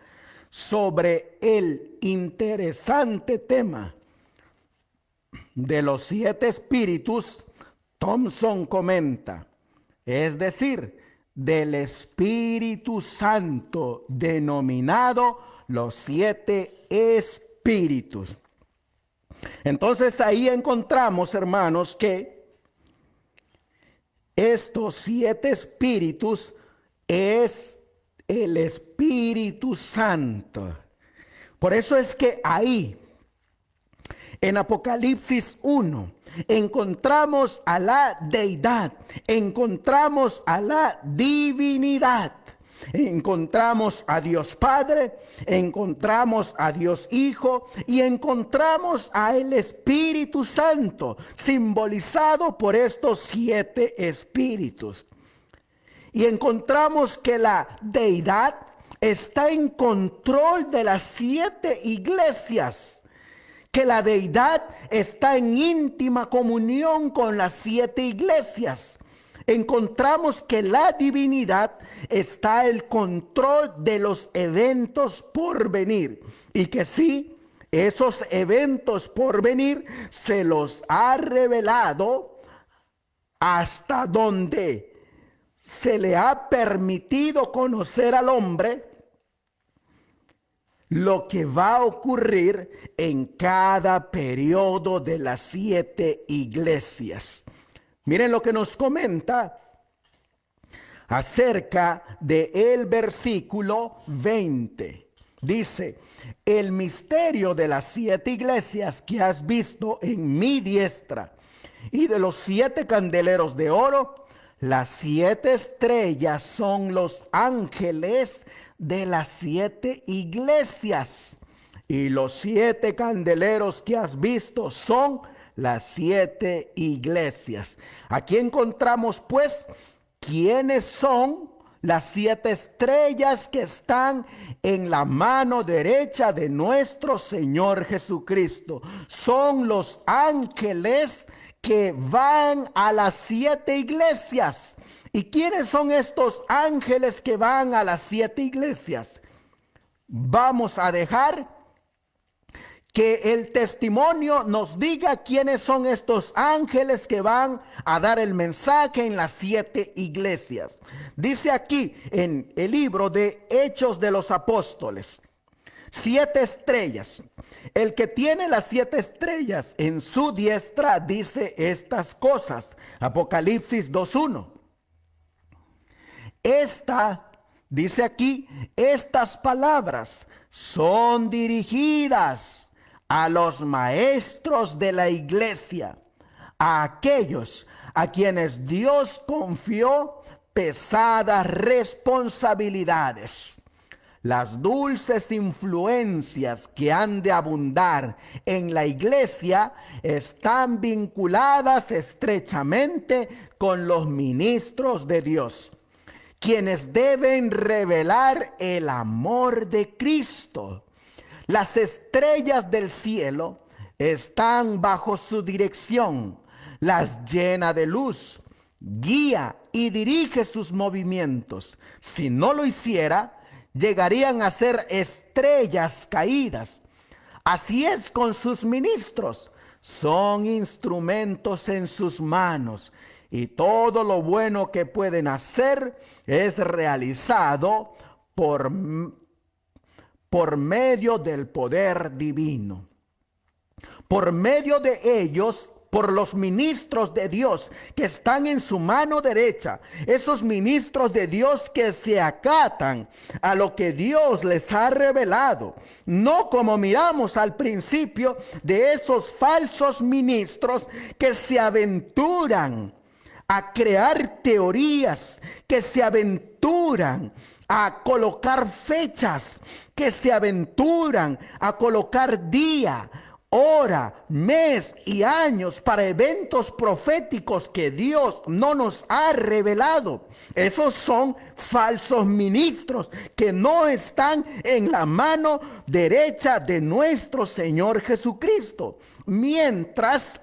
Sobre el interesante tema de los 7 espíritus, Thompson comenta, es decir, del Espíritu Santo, denominado los 7 espíritus. Entonces ahí encontramos, hermanos, que estos 7 espíritus es el Espíritu Santo. Por eso es que ahí, en Apocalipsis 1, encontramos a la deidad, encontramos a la divinidad, encontramos a Dios Padre, encontramos a Dios Hijo y encontramos a el Espíritu Santo, simbolizado por estos 7 espíritus. Y encontramos que la deidad está en control de las 7 iglesias, que la deidad está en íntima comunión con las 7 iglesias. Encontramos que la divinidad está el control de los eventos por venir, y que sí, esos eventos por venir se los ha revelado hasta donde se le ha permitido conocer al hombre lo que va a ocurrir en cada periodo de las 7 iglesias. Miren lo que nos comenta acerca del versículo 20. Dice, el misterio de las 7 iglesias que has visto en mi diestra y de los 7 candeleros de oro, las 7 estrellas son los ángeles de las 7 iglesias, y los 7 candeleros que has visto son las 7 iglesias. Aquí encontramos pues quiénes son las 7 estrellas que están en la mano derecha de nuestro Señor Jesucristo. Son los ángeles que van a las 7 iglesias. ¿Y quiénes son estos ángeles que van a las 7 iglesias? Vamos a dejar que el testimonio nos diga quiénes son estos ángeles que van a dar el mensaje en las 7 iglesias. Dice aquí en el libro de Hechos de los Apóstoles, 7 estrellas. El que tiene las 7 estrellas en su diestra dice estas cosas. Apocalipsis 2:1. Dice aquí, estas palabras son dirigidas a los maestros de la iglesia, a aquellos a quienes Dios confió pesadas responsabilidades. Las dulces influencias que han de abundar en la iglesia están vinculadas estrechamente con los ministros de Dios, quienes deben revelar el amor de Cristo. Las estrellas del cielo están bajo su dirección, las llena de luz, guía y dirige sus movimientos. Si no lo hiciera, llegarían a ser estrellas caídas. Así es con sus ministros, son instrumentos en sus manos, y todo lo bueno que pueden hacer es realizado por por medio del poder divino. Por medio de ellos, por los ministros de Dios que están en su mano derecha, esos ministros de Dios que se acatan a lo que Dios les ha revelado, no como miramos al principio de esos falsos ministros que se aventuran a crear teorías, que se aventuran a colocar fechas, que se aventuran a colocar día, hora, mes y años para eventos proféticos que Dios no nos ha revelado. Esos son falsos ministros que no están en la mano derecha de nuestro Señor Jesucristo. Mientras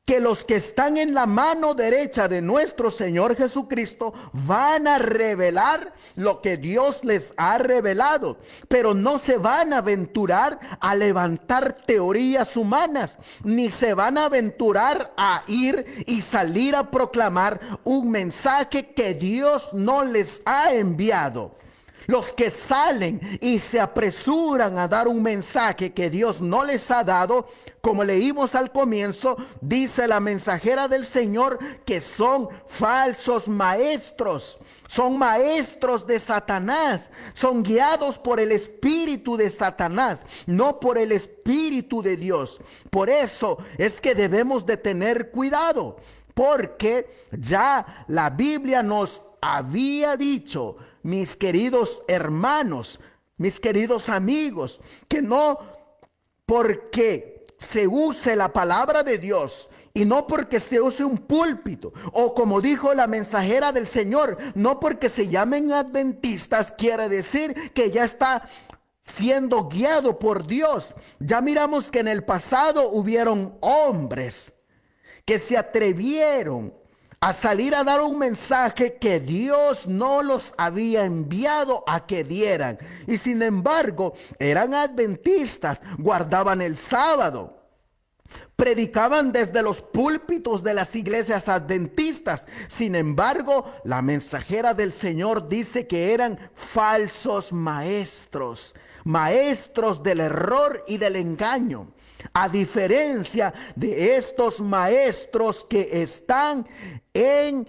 que los que están en la mano derecha de nuestro Señor Jesucristo van a revelar lo que Dios les ha revelado, pero no se van a aventurar a levantar teorías humanas, ni se van a aventurar a ir y salir a proclamar un mensaje que Dios no les ha enviado. Los que salen y se apresuran a dar un mensaje que Dios no les ha dado, como leímos al comienzo, dice la mensajera del Señor que son falsos maestros. Son maestros de Satanás, son guiados por el espíritu de Satanás, no por el espíritu de Dios. Por eso es que debemos de tener cuidado, porque ya la Biblia nos había dicho, mis queridos hermanos, mis queridos amigos, que no porque se use la palabra de Dios y no porque se use un púlpito, o como dijo la mensajera del Señor, no porque se llamen adventistas quiere decir que ya está siendo guiado por Dios. Ya miramos que en el pasado hubieron hombres que se atrevieron a salir a dar un mensaje que Dios no los había enviado a que dieran. Y sin embargo, eran adventistas, guardaban el sábado, predicaban desde los púlpitos de las iglesias adventistas. Sin embargo, la mensajera del Señor dice que eran falsos maestros, maestros del error y del engaño. A diferencia de estos maestros que están en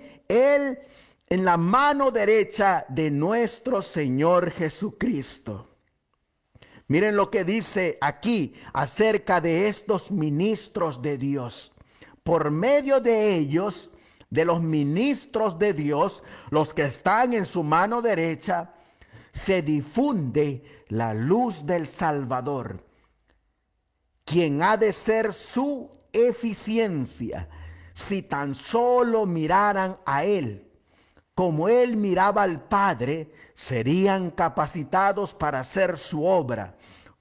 la mano derecha de nuestro Señor Jesucristo. Miren lo que dice aquí acerca de estos ministros de Dios. Por medio de ellos, de los ministros de Dios, los que están en su mano derecha, se difunde la luz del Salvador, quien ha de ser su eficiencia, si tan solo miraran a Él. Como Él miraba al Padre, serían capacitados para hacer su obra.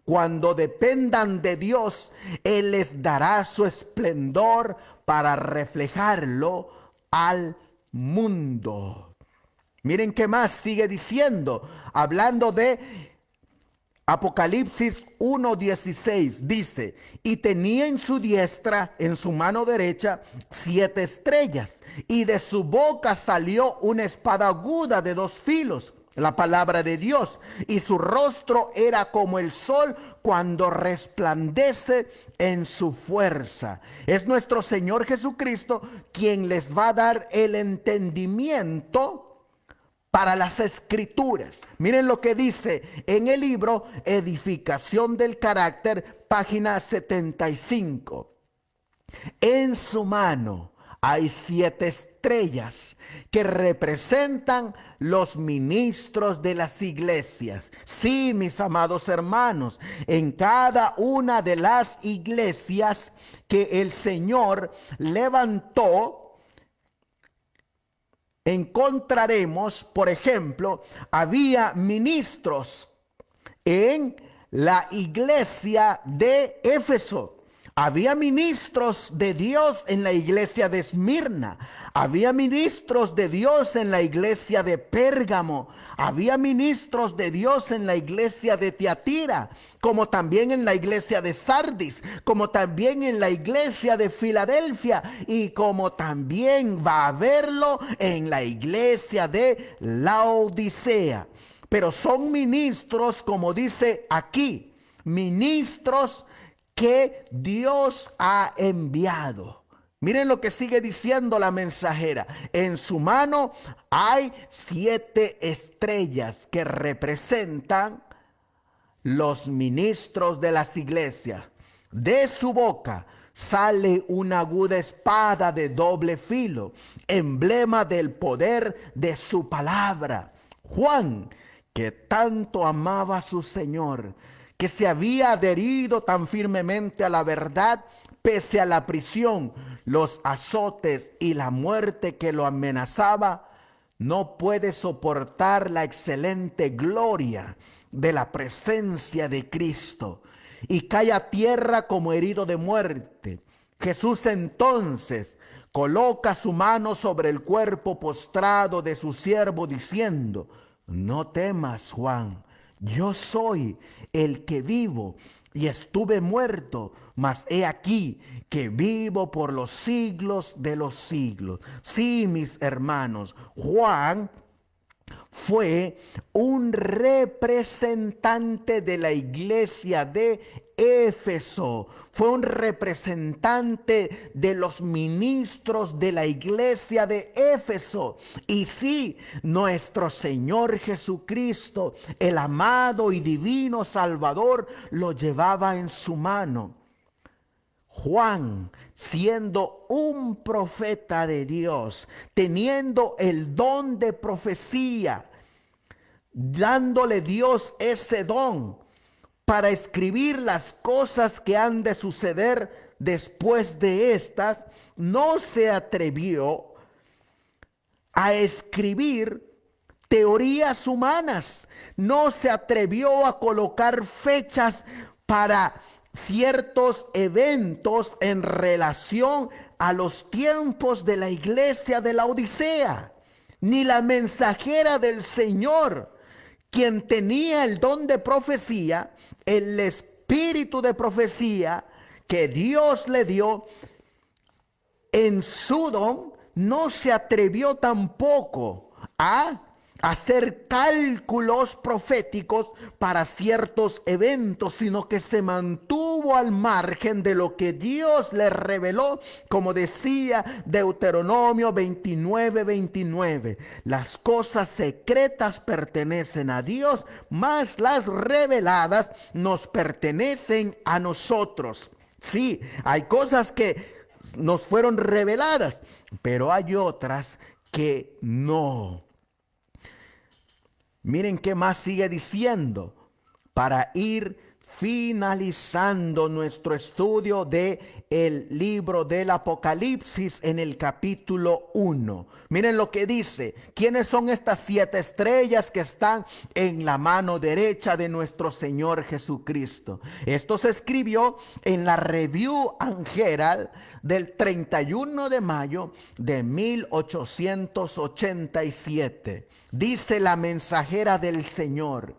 Cuando dependan de Dios, Él les dará su esplendor para reflejarlo al mundo. Miren qué más sigue diciendo, hablando de Apocalipsis 1:16, dice, y tenía en su diestra, en su mano derecha, 7 estrellas, y de su boca salió una espada aguda de 2 filos, la palabra de Dios, y su rostro era como el sol cuando resplandece en su fuerza. Es nuestro Señor Jesucristo quien les va a dar el entendimiento para las escrituras. Miren lo que dice en el libro Edificación del Carácter, página 75. En su mano hay 7 estrellas que representan los ministros de las iglesias. Sí, mis amados hermanos, en cada una de las iglesias que el Señor levantó, encontraremos, por ejemplo, había ministros en la iglesia de Éfeso. Había ministros de Dios en la iglesia de Esmirna. Había ministros de Dios en la iglesia de Pérgamo. Había ministros de Dios en la iglesia de Tiatira, como también en la iglesia de Sardis, como también en la iglesia de Filadelfia y como también va a haberlo en la iglesia de Laodicea. pero son ministros, como dice aquí, ministros que Dios ha enviado. Miren lo que sigue diciendo la mensajera. En su mano hay 7 estrellas que representan los ministros de las iglesias. De su boca sale una aguda espada de doble filo, emblema del poder de su palabra. Juan, que tanto amaba a su Señor, que se había adherido tan firmemente a la verdad, pese a la prisión, los azotes y la muerte que lo amenazaba, no puede soportar la excelente gloria de la presencia de Cristo y cae a tierra como herido de muerte. Jesús entonces coloca su mano sobre el cuerpo postrado de su siervo diciendo: no temas, Juan, yo soy el que vivo y estuve muerto, mas he aquí que vivo por los siglos de los siglos. Sí, mis hermanos, Juan fue un representante de la iglesia de Éfeso, fue un representante de los ministros de la iglesia de Éfeso. Y sí, nuestro Señor Jesucristo, el amado y divino Salvador, lo llevaba en su mano. Juan, siendo un profeta de Dios, teniendo el don de profecía, dándole Dios ese don para escribir las cosas que han de suceder después de estas, no se atrevió a escribir teorías humanas, no se atrevió a colocar fechas para ciertos eventos en relación a los tiempos de la iglesia de la Odisea, ni la mensajera del Señor, quien tenía el don de profecía, el espíritu de profecía que Dios le dio en su don, no se atrevió tampoco a hacer cálculos proféticos para ciertos eventos, sino que se mantuvo al margen de lo que Dios le reveló, como decía Deuteronomio 29:29. Las cosas secretas pertenecen a Dios, mas las reveladas nos pertenecen a nosotros. Sí, hay cosas que nos fueron reveladas, pero hay otras que no. Miren qué más sigue diciendo para ir finalizando nuestro estudio de el libro del Apocalipsis en el capítulo 1. Miren lo que dice. ¿Quiénes son estas 7 estrellas que están en la mano derecha de nuestro Señor Jesucristo? Esto se escribió en la Review and Herald del 31 de mayo de 1887. Dice la mensajera del Señor: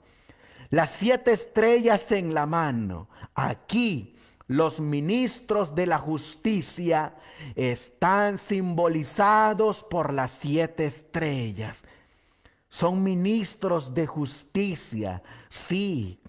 las 7 estrellas en la mano. Aquí los ministros de la justicia están simbolizados por las 7 estrellas. Son ministros de justicia, sí.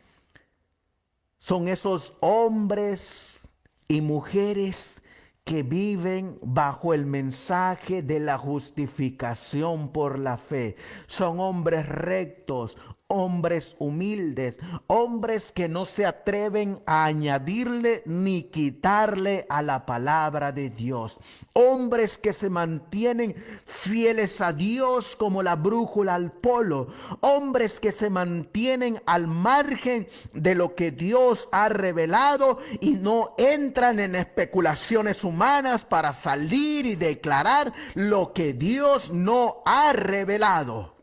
Son esos hombres y mujeres que viven bajo el mensaje de la justificación por la fe. Son hombres rectos, hombres humildes, hombres que no se atreven a añadirle ni quitarle a la palabra de Dios. Hombres que se mantienen fieles a Dios como la brújula al polo. Hombres que se mantienen al margen de lo que Dios ha revelado y no entran en especulaciones humanas para salir y declarar lo que Dios no ha revelado.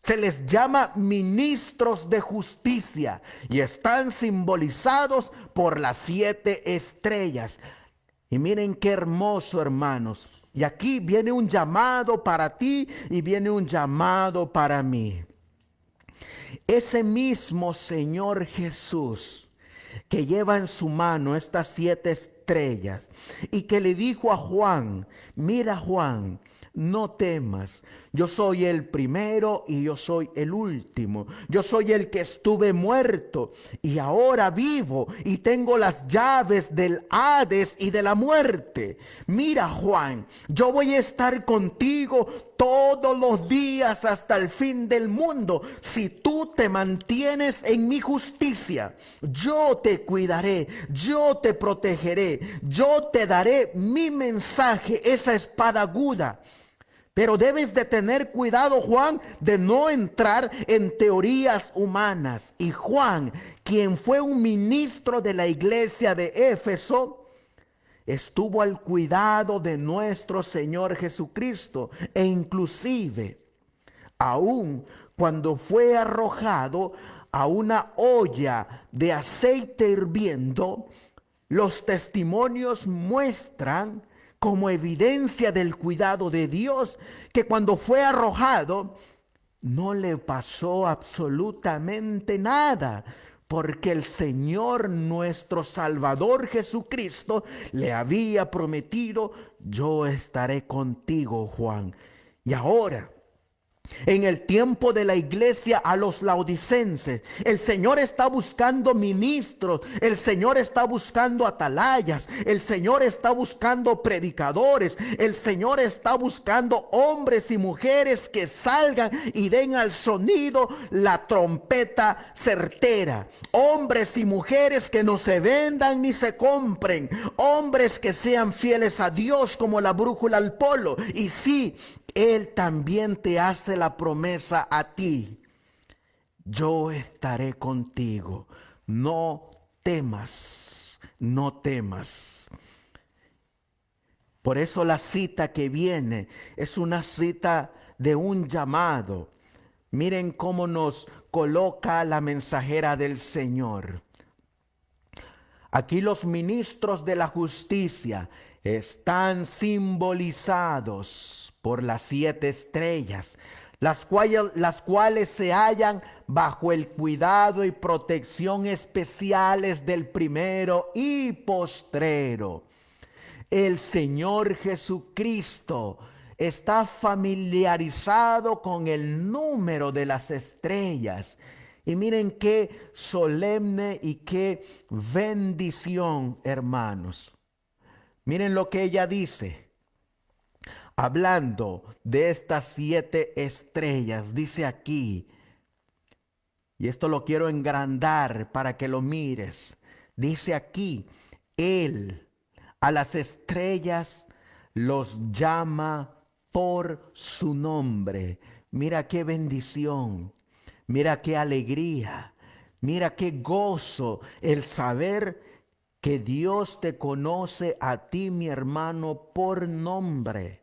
Se les llama ministros de justicia y están simbolizados por las 7 estrellas. Y miren qué hermoso, hermanos. Y aquí viene un llamado para ti y viene un llamado para mí. Ese mismo Señor Jesús que lleva en su mano estas 7 estrellas y que le dijo a Juan: mira, Juan, no temas, yo soy el primero y yo soy el último. Yo soy el que estuve muerto y ahora vivo y tengo las llaves del Hades y de la muerte. Mira, Juan, yo voy a estar contigo todos los días hasta el fin del mundo. Si tú te mantienes en mi justicia, yo te cuidaré, yo te protegeré, yo te daré mi mensaje, esa espada aguda. Pero debes de tener cuidado, Juan, de no entrar en teorías humanas. Y Juan, quien fue un ministro de la iglesia de Éfeso, estuvo al cuidado de nuestro Señor Jesucristo. E inclusive, aún cuando fue arrojado a una olla de aceite hirviendo, los testimonios muestran como evidencia del cuidado de Dios, que cuando fue arrojado, no le pasó absolutamente nada, porque el Señor nuestro Salvador Jesucristo le había prometido: yo estaré contigo, Juan. Y ahora, en el tiempo de la iglesia a los laodicenses, el Señor está buscando ministros, el Señor está buscando atalayas, el Señor está buscando predicadores, el Señor está buscando hombres y mujeres que salgan y den al sonido la trompeta certera. Hombres y mujeres que no se vendan ni se compren, hombres que sean fieles a Dios como la brújula al polo. Y sí, Él también te hace la promesa a ti: yo estaré contigo, no temas, no temas. Por eso la cita que viene es una cita de un llamado. Miren cómo nos coloca la mensajera del Señor. Aquí los ministros de la justicia están simbolizados por las 7 estrellas, las cuales se hallan bajo el cuidado y protección especiales del primero y postrero. El Señor Jesucristo está familiarizado con el número de las estrellas. Y miren qué solemne y qué bendición, hermanos. Miren lo que ella dice. Hablando de estas 7 estrellas, dice aquí, y esto lo quiero engrandar para que lo mires. Dice aquí: Él a las estrellas los llama por su nombre. Mira qué bendición, mira qué alegría, mira qué gozo el saber que Dios te conoce a ti, mi hermano, por nombre.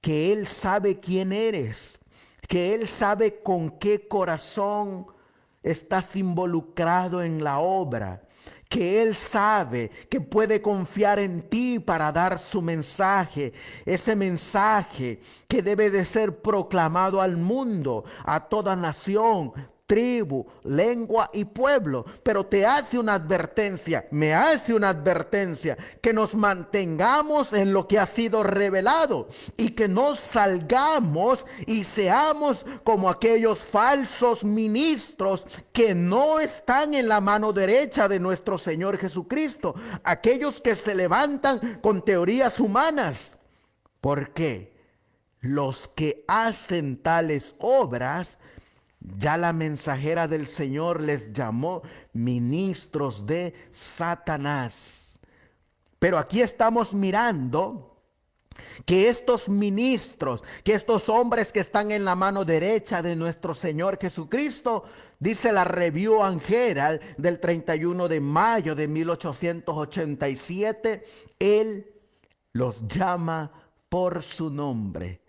Que Él sabe quién eres, que Él sabe con qué corazón estás involucrado en la obra, que Él sabe que puede confiar en ti para dar su mensaje, ese mensaje que debe de ser proclamado al mundo, a toda nación, tribu, lengua y pueblo. Pero te hace una advertencia, me hace una advertencia, que nos mantengamos en lo que ha sido revelado y que no salgamos y seamos como aquellos falsos ministros que no están en la mano derecha de nuestro Señor Jesucristo, aquellos que se levantan con teorías humanas. ¿Por qué? Los que hacen tales obras, ya la mensajera del Señor les llamó ministros de Satanás. Pero aquí estamos mirando que estos ministros, que estos hombres que están en la mano derecha de nuestro Señor Jesucristo, dice la Review and Herald del 31 de mayo de 1887, Él los llama por su nombre.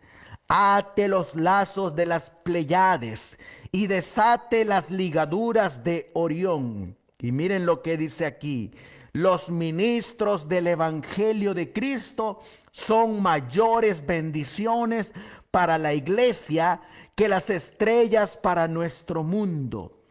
Ate los lazos de las Pleiades y desate las ligaduras de Orión. Y miren lo que dice aquí: los ministros del Evangelio de Cristo son mayores bendiciones para la iglesia que las estrellas para nuestro mundo.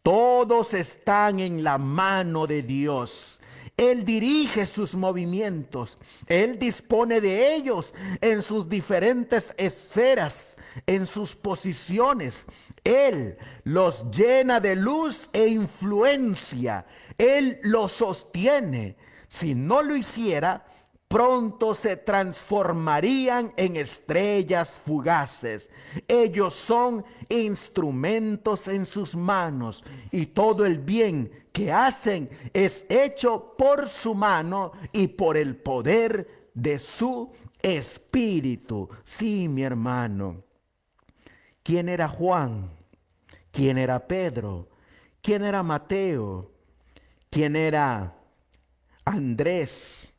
Todos están en la mano de Dios Él dirige sus movimientos. Él dispone de ellos en sus diferentes esferas, en sus posiciones. Él los llena de luz e influencia. Él los sostiene. Si no lo hiciera, pronto se transformarían en estrellas fugaces. Ellos son instrumentos en sus manos, y todo el bien que hacen es hecho por su mano y por el poder de su espíritu. Sí, mi hermano. ¿Quién era Juan? ¿Quién era Pedro? ¿Quién era Mateo? ¿Quién era Andrés?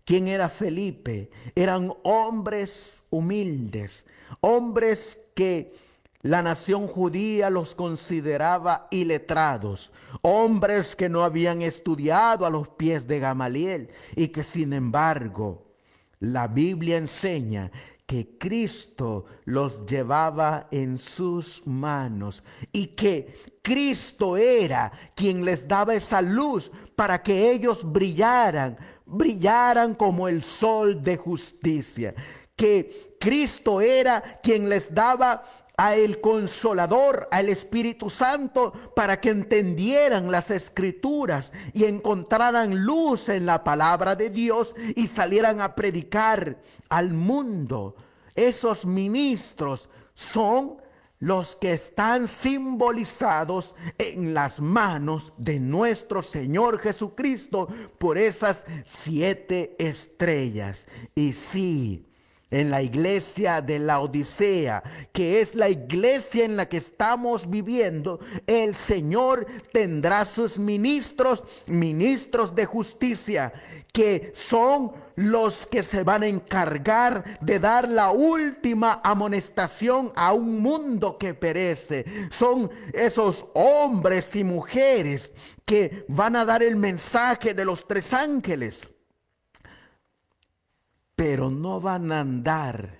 ¿Quién era Felipe? Eran hombres humildes, hombres que la nación judía los consideraba iletrados, hombres que no habían estudiado a los pies de Gamaliel y que sin embargo la Biblia enseña que Cristo los llevaba en sus manos y que Cristo era quien les daba esa luz para que ellos brillaran como el sol de justicia, que Cristo era quien les daba a el Consolador, al Espíritu Santo, para que entendieran las Escrituras y encontraran luz en la palabra de Dios y salieran a predicar al mundo. Esos ministros son los que están simbolizados en las manos de nuestro Señor Jesucristo por esas 7 estrellas. Y sí, en la iglesia de Laodicea, que es la iglesia en la que estamos viviendo, el Señor tendrá sus ministros de justicia, que son los que se van a encargar de dar la última amonestación a un mundo que perece. Son esos hombres y mujeres que van a dar el mensaje de los 3 ángeles. Pero no van a andar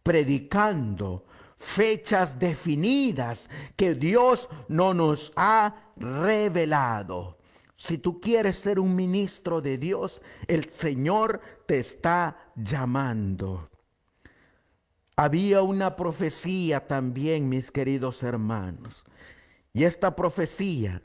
predicando fechas definidas que Dios no nos ha revelado. Si tú quieres ser un ministro de Dios, el Señor te está llamando. Había una profecía también, mis queridos hermanos, y esta profecía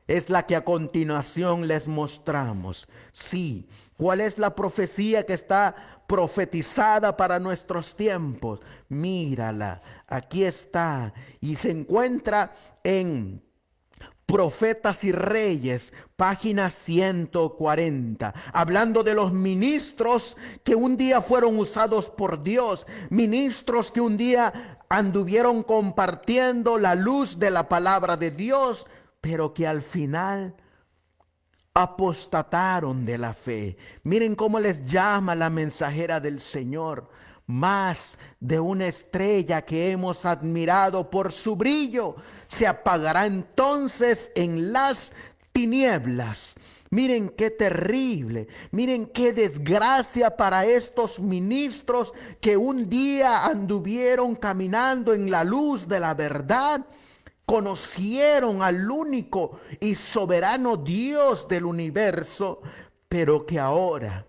es la que a continuación les mostramos. Sí, ¿cuál es la profecía que está profetizada para nuestros tiempos? Mírala, aquí está, y se encuentra en Profetas y Reyes, página 140, hablando de los ministros que un día fueron usados por Dios, ministros que un día anduvieron compartiendo la luz de la palabra de Dios, pero que al final apostataron de la fe. Miren cómo les llama la mensajera del Señor: más de una estrella que hemos admirado por su brillo se apagará entonces en las tinieblas. Miren qué terrible, miren qué desgracia para estos ministros que un día anduvieron caminando en la luz de la verdad, conocieron al único y soberano Dios del universo, pero que ahora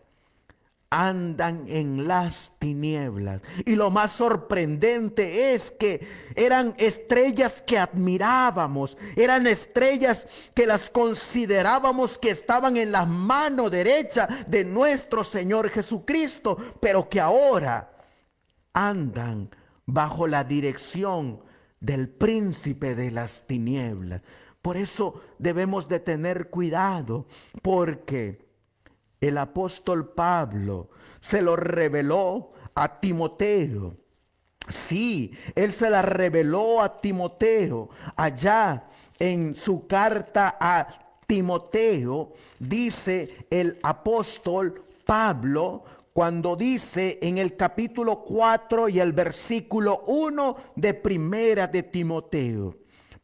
andan en las tinieblas. Y lo más sorprendente es que eran estrellas que admirábamos, eran estrellas que las considerábamos que estaban en la mano derecha de nuestro Señor Jesucristo, pero que ahora andan bajo la dirección del príncipe de las tinieblas. Por eso debemos de tener cuidado, porque el apóstol Pablo se lo reveló a Timoteo. Sí, él se la reveló a Timoteo. Allá en su carta a Timoteo dice el apóstol Pablo, cuando dice en el capítulo 4 y el versículo 1 de Primera de Timoteo: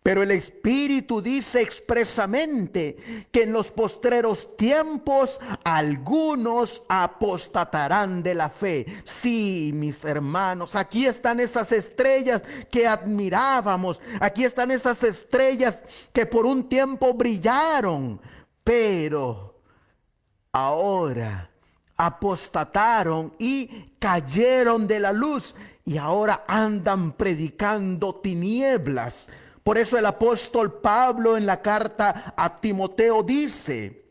pero el Espíritu dice expresamente que en los postreros tiempos algunos apostatarán de la fe. Sí, mis hermanos, aquí están esas estrellas que admirábamos. Aquí están esas estrellas que por un tiempo brillaron, pero ahora apostataron y cayeron de la luz y ahora andan predicando tinieblas. Por eso el apóstol Pablo en la carta a Timoteo dice,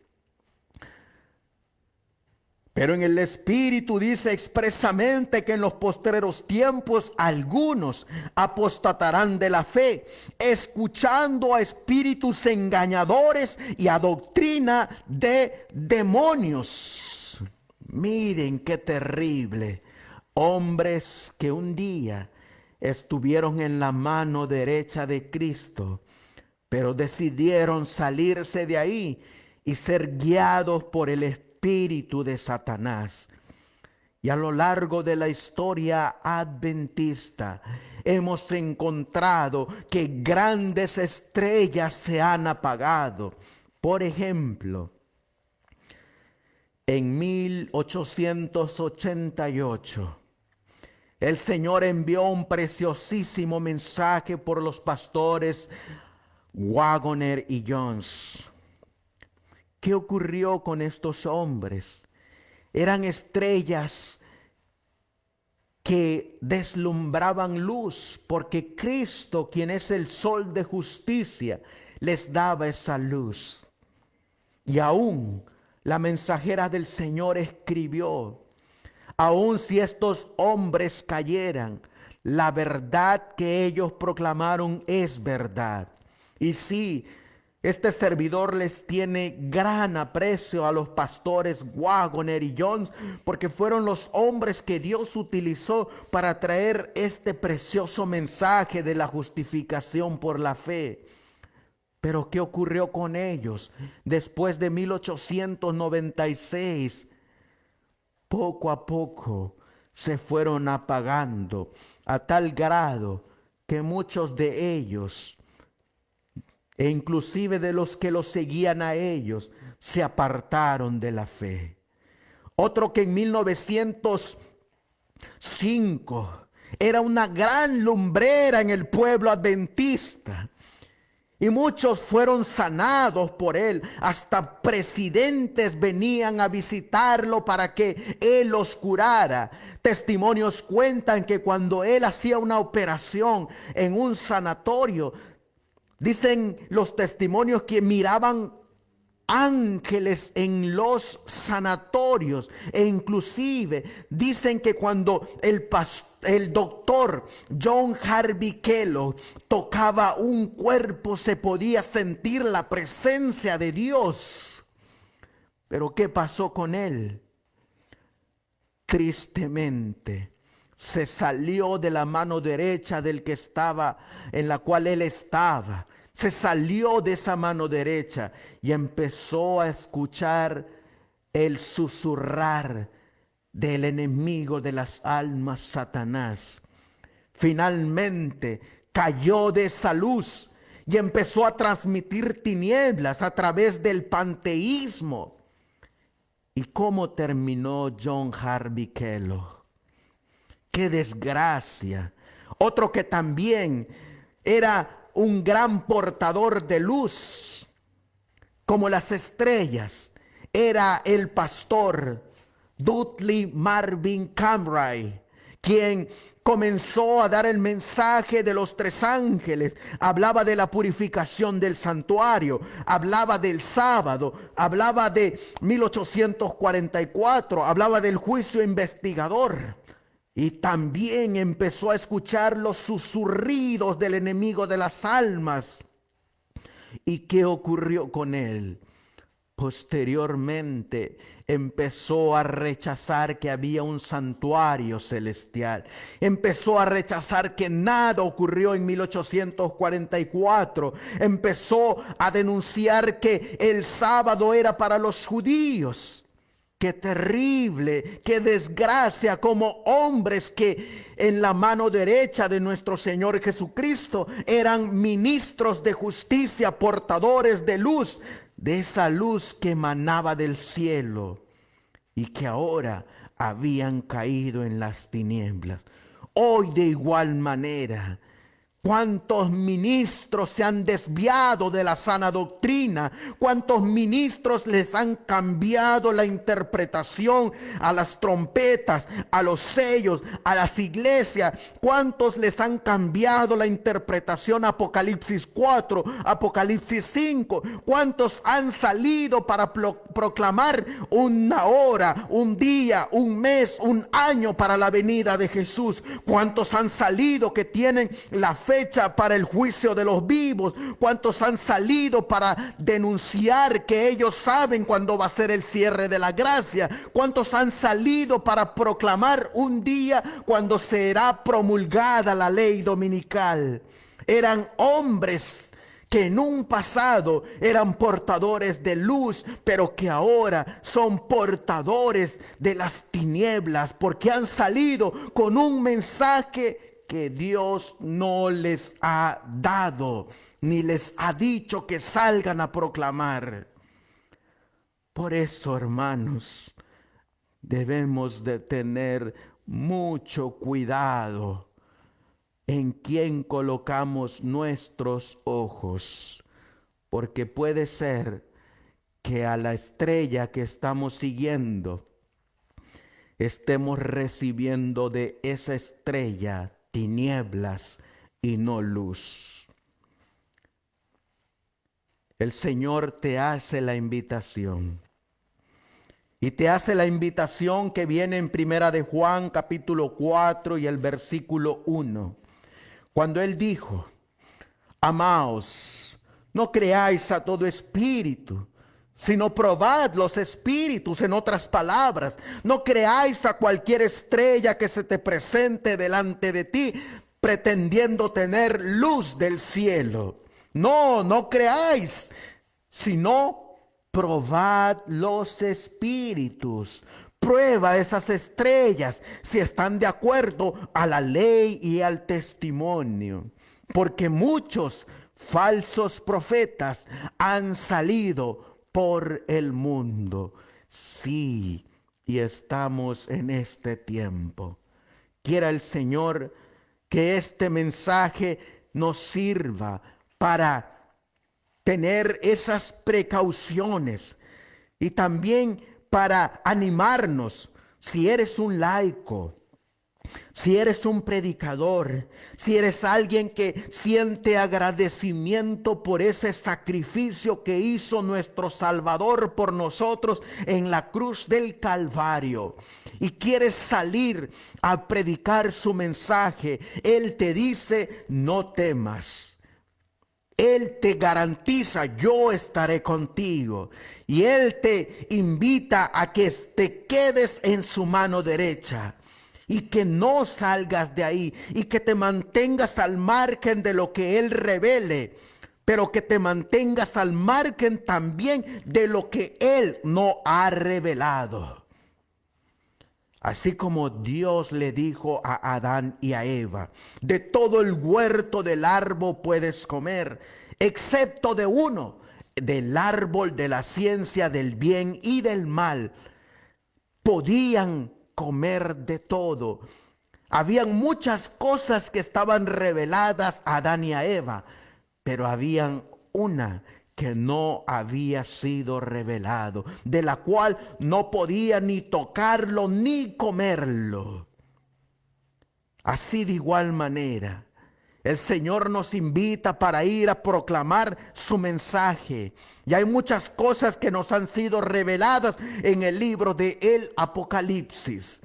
pero en el Espíritu dice expresamente que en los postreros tiempos algunos apostatarán de la fe, escuchando a espíritus engañadores y a doctrina de demonios. Miren qué terrible. Hombres que un día estuvieron en la mano derecha de Cristo, pero decidieron salirse de ahí y ser guiados por el espíritu de Satanás. Y a lo largo de la historia adventista hemos encontrado que grandes estrellas se han apagado. Por ejemplo, en 1888, el Señor envió un preciosísimo mensaje por los pastores Waggoner y Jones. ¿Qué ocurrió con estos hombres? Eran estrellas que deslumbraban luz, porque Cristo, quien es el sol de justicia, les daba esa luz. Y aún la mensajera del Señor escribió, aun si estos hombres cayeran, la verdad que ellos proclamaron es verdad. Y sí, este servidor les tiene gran aprecio a los pastores Waggoner y Jones, porque fueron los hombres que Dios utilizó para traer este precioso mensaje de la justificación por la fe. Pero ¿qué ocurrió con ellos? Después de 1896, poco a poco se fueron apagando a tal grado que muchos de ellos, e inclusive de los que los seguían a ellos, se apartaron de la fe. Otro que en 1905 era una gran lumbrera en el pueblo adventista, y muchos fueron sanados por él. Hasta presidentes venían a visitarlo para que él los curara. Testimonios cuentan que cuando él hacía una operación en un sanatorio, dicen los testimonios que miraban ángeles en los sanatorios, e inclusive dicen que cuando el doctor John Harvey Kellogg tocaba un cuerpo se podía sentir la presencia de Dios. Pero ¿qué pasó con él? Tristemente se salió de la mano derecha del que estaba, en la cual él estaba. Se salió de esa mano derecha y empezó a escuchar el susurrar del enemigo de las almas, Satanás. Finalmente cayó de esa luz y empezó a transmitir tinieblas a través del panteísmo. ¿Y cómo terminó John Harvey Kellogg? ¡Qué desgracia! Otro que también era un gran portador de luz, como las estrellas, era el pastor Dudley Marvin Camray, quien comenzó a dar el mensaje de los tres ángeles. Hablaba de la purificación del santuario, hablaba del sábado, hablaba de 1844, hablaba del juicio investigador. Y también empezó a escuchar los susurridos del enemigo de las almas. ¿Y qué ocurrió con él? Posteriormente empezó a rechazar que había un santuario celestial. Empezó a rechazar que nada ocurrió en 1844. Empezó a denunciar que el sábado era para los judíos. Qué terrible, qué desgracia, como hombres que en la mano derecha de nuestro Señor Jesucristo eran ministros de justicia, portadores de luz, de esa luz que emanaba del cielo, y que ahora habían caído en las tinieblas. Hoy de igual manera, ¿Cuántos ministros se han desviado de la sana doctrina? ¿Cuántos ministros les han cambiado la interpretación a las trompetas, a los sellos, a las iglesias? ¿Cuántos les han cambiado la interpretación a Apocalipsis 4, Apocalipsis 5? ¿Cuántos han salido para proclamar una hora, un día, un mes, un año para la venida de Jesús? ¿Cuántos han salido que tienen la fecha para el juicio de los vivos? ¿Cuántos han salido para denunciar que ellos saben cuándo va a ser el cierre de la gracia? ¿Cuántos han salido para proclamar un día cuando será promulgada la ley dominical? Eran hombres que en un pasado eran portadores de luz, pero que ahora son portadores de las tinieblas, porque han salido con un mensaje que Dios no les ha dado, ni les ha dicho que salgan a proclamar. Por eso, hermanos, debemos de tener mucho cuidado en quién colocamos nuestros ojos, porque puede ser que a la estrella que estamos siguiendo estemos recibiendo de esa estrella tinieblas y no luz. El Señor te hace la invitación. Y te hace la invitación que viene en Primera de Juan, capítulo 4 y el versículo 1. Cuando Él dijo: amaos, no creáis a todo espíritu, sino probad los espíritus. En otras palabras, no creáis a cualquier estrella que se te presente delante de ti, pretendiendo tener luz del cielo. No creáis, sino probad los espíritus. Prueba esas estrellas si están de acuerdo a la ley y al testimonio. Porque muchos falsos profetas han salido por el mundo. Sí, y estamos en este tiempo. Quiera el Señor que este mensaje nos sirva para tener esas precauciones y también para animarnos. Si eres un laico, si eres un predicador, si eres alguien que siente agradecimiento por ese sacrificio que hizo nuestro Salvador por nosotros en la cruz del Calvario, y quieres salir a predicar su mensaje, Él te dice: no temas. Él te garantiza: yo estaré contigo. Y Él te invita a que te quedes en su mano derecha y que no salgas de ahí y que te mantengas al margen de lo que Él revele, pero que te mantengas al margen también de lo que Él no ha revelado. Así como Dios le dijo a Adán y a Eva: de todo el huerto del árbol puedes comer, excepto de uno, del árbol de la ciencia del bien y del mal. Podían comer de todo. Habían muchas cosas que estaban reveladas a Adán y a Eva, pero habían una que no había sido revelado, de la cual no podía ni tocarlo ni comerlo. Así de igual manera, el Señor nos invita para ir a proclamar su mensaje. Y hay muchas cosas que nos han sido reveladas en el libro de el Apocalipsis.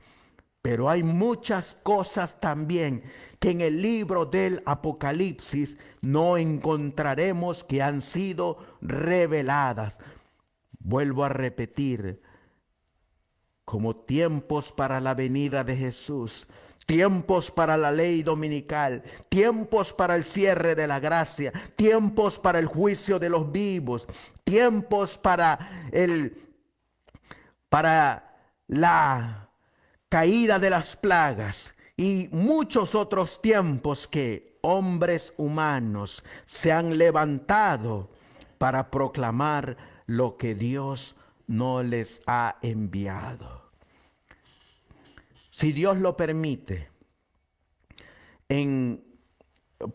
Pero hay muchas cosas también que en el libro del Apocalipsis no encontraremos que han sido reveladas. Vuelvo a repetir, como tiempos para la venida de Jesús, tiempos para la ley dominical, tiempos para el cierre de la gracia, tiempos para el juicio de los vivos, tiempos para la caída de las plagas y muchos otros tiempos que hombres humanos se han levantado para proclamar lo que Dios no les ha enviado. Si Dios lo permite, en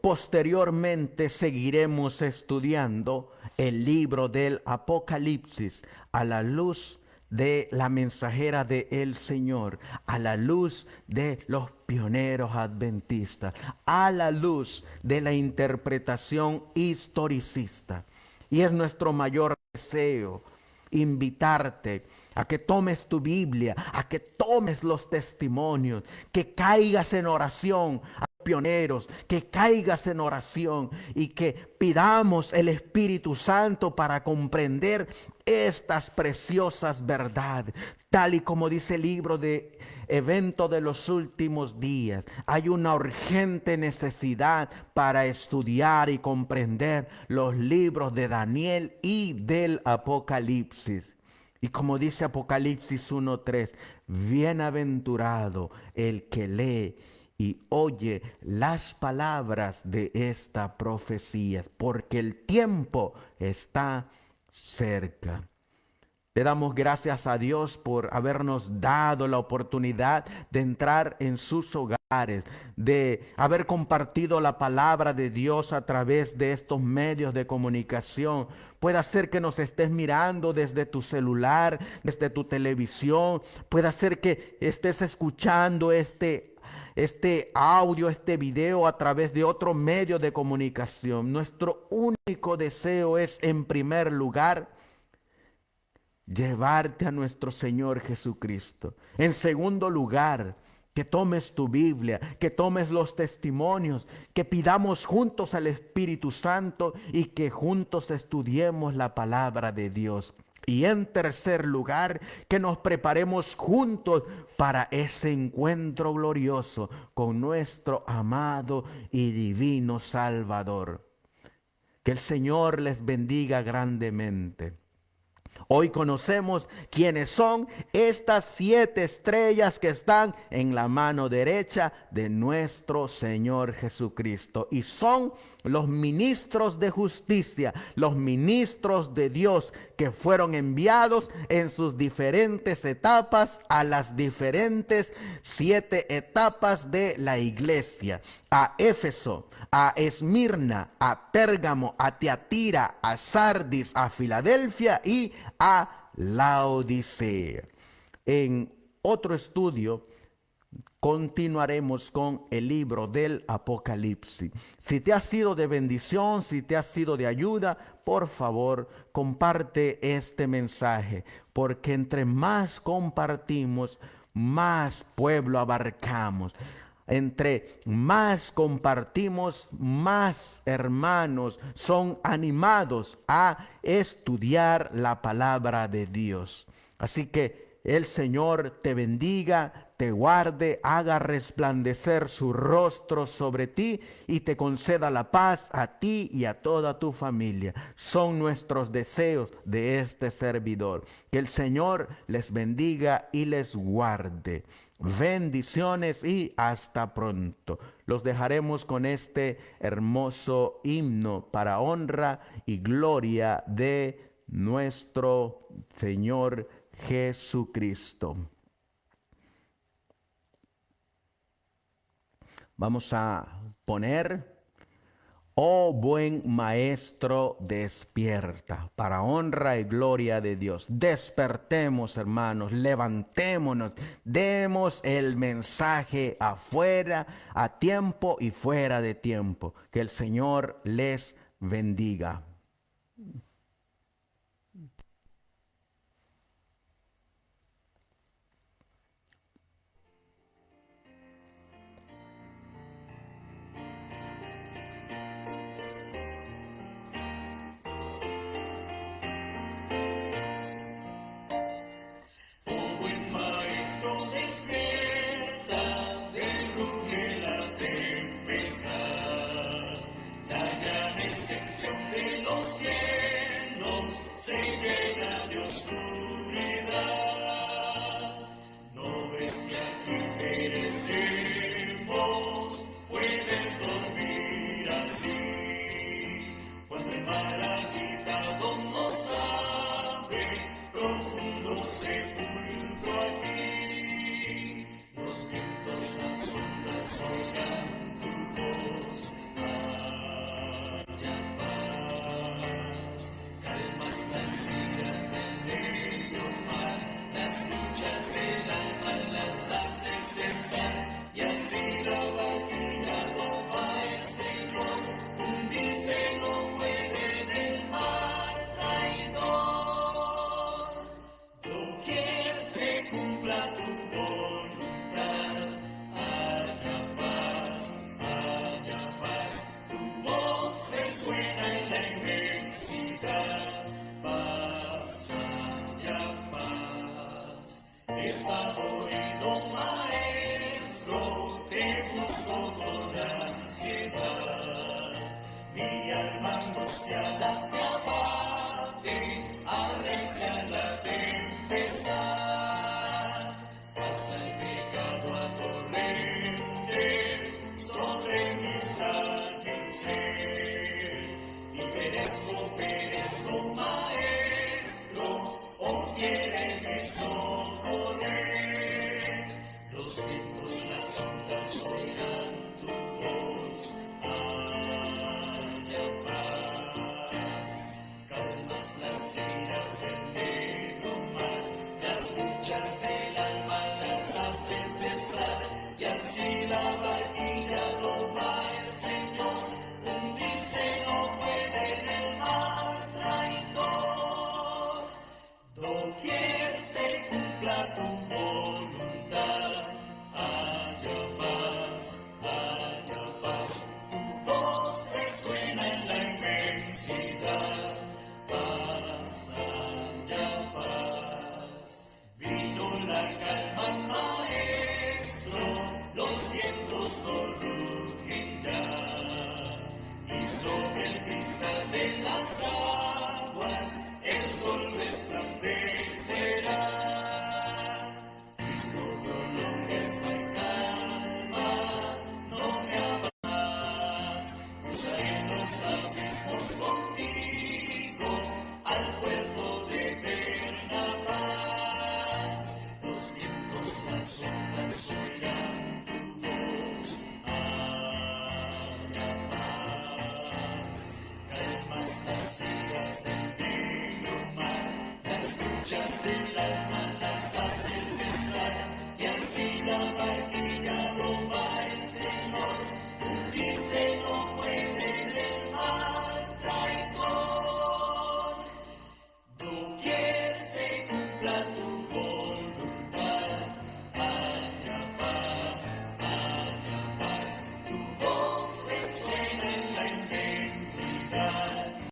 Posteriormente seguiremos estudiando el libro del Apocalipsis a la luz de la mensajera del Señor, a la luz de los pioneros adventistas, a la luz de la interpretación historicista. Y es nuestro mayor deseo invitarte a que tomes tu Biblia, a que tomes los testimonios, que caigas en oración a los pioneros, que caigas en oración y que pidamos el Espíritu Santo para comprender estas preciosas verdades. Tal y como dice el libro de Evento de los Últimos Días, hay una urgente necesidad para estudiar y comprender los libros de Daniel y del Apocalipsis. Y como dice Apocalipsis 1:3, bienaventurado el que lee y oye las palabras de esta profecía, porque el tiempo está cerca. Le damos gracias a Dios por habernos dado la oportunidad de entrar en sus hogares, de haber compartido la palabra de Dios a través de estos medios de comunicación. Puede ser que nos estés mirando desde tu celular, desde tu televisión. Puede ser que estés escuchando este audio, este video a través de otro medio de comunicación. Nuestro único deseo es, en primer lugar, llevarte a nuestro Señor Jesucristo. En segundo lugar, que tomes tu Biblia, que tomes los testimonios, que pidamos juntos al Espíritu Santo y que juntos estudiemos la palabra de Dios. Y en tercer lugar, que nos preparemos juntos para ese encuentro glorioso con nuestro amado y divino Salvador. Que el Señor les bendiga grandemente. Hoy conocemos quiénes son estas 7 estrellas que están en la mano derecha de nuestro Señor Jesucristo. Y son los ministros de justicia, los ministros de Dios que fueron enviados en sus diferentes etapas a las diferentes 7 etapas de la iglesia. A Éfeso, a Esmirna, a Pérgamo, a Tiatira, a Sardis, a Filadelfia y a Laodicea. En otro estudio continuaremos con el libro del Apocalipsis. Si te ha sido de bendición, si te ha sido de ayuda, por favor, comparte este mensaje, porque entre más compartimos, más pueblo abarcamos. Entre más compartimos, más hermanos son animados a estudiar la palabra de Dios. Así que el Señor te bendiga, te guarde, haga resplandecer su rostro sobre ti y te conceda la paz a ti y a toda tu familia. Son nuestros deseos de este servidor. Que el Señor les bendiga y les guarde. Bendiciones y hasta pronto. Los dejaremos con este hermoso himno para honra y gloria de nuestro Señor Jesucristo. Vamos a poner: oh buen maestro, despierta, para honra y gloria de Dios. Despertemos, hermanos, levantémonos, demos el mensaje afuera, a tiempo y fuera de tiempo. Que el Señor les bendiga. Oigan tu voz. está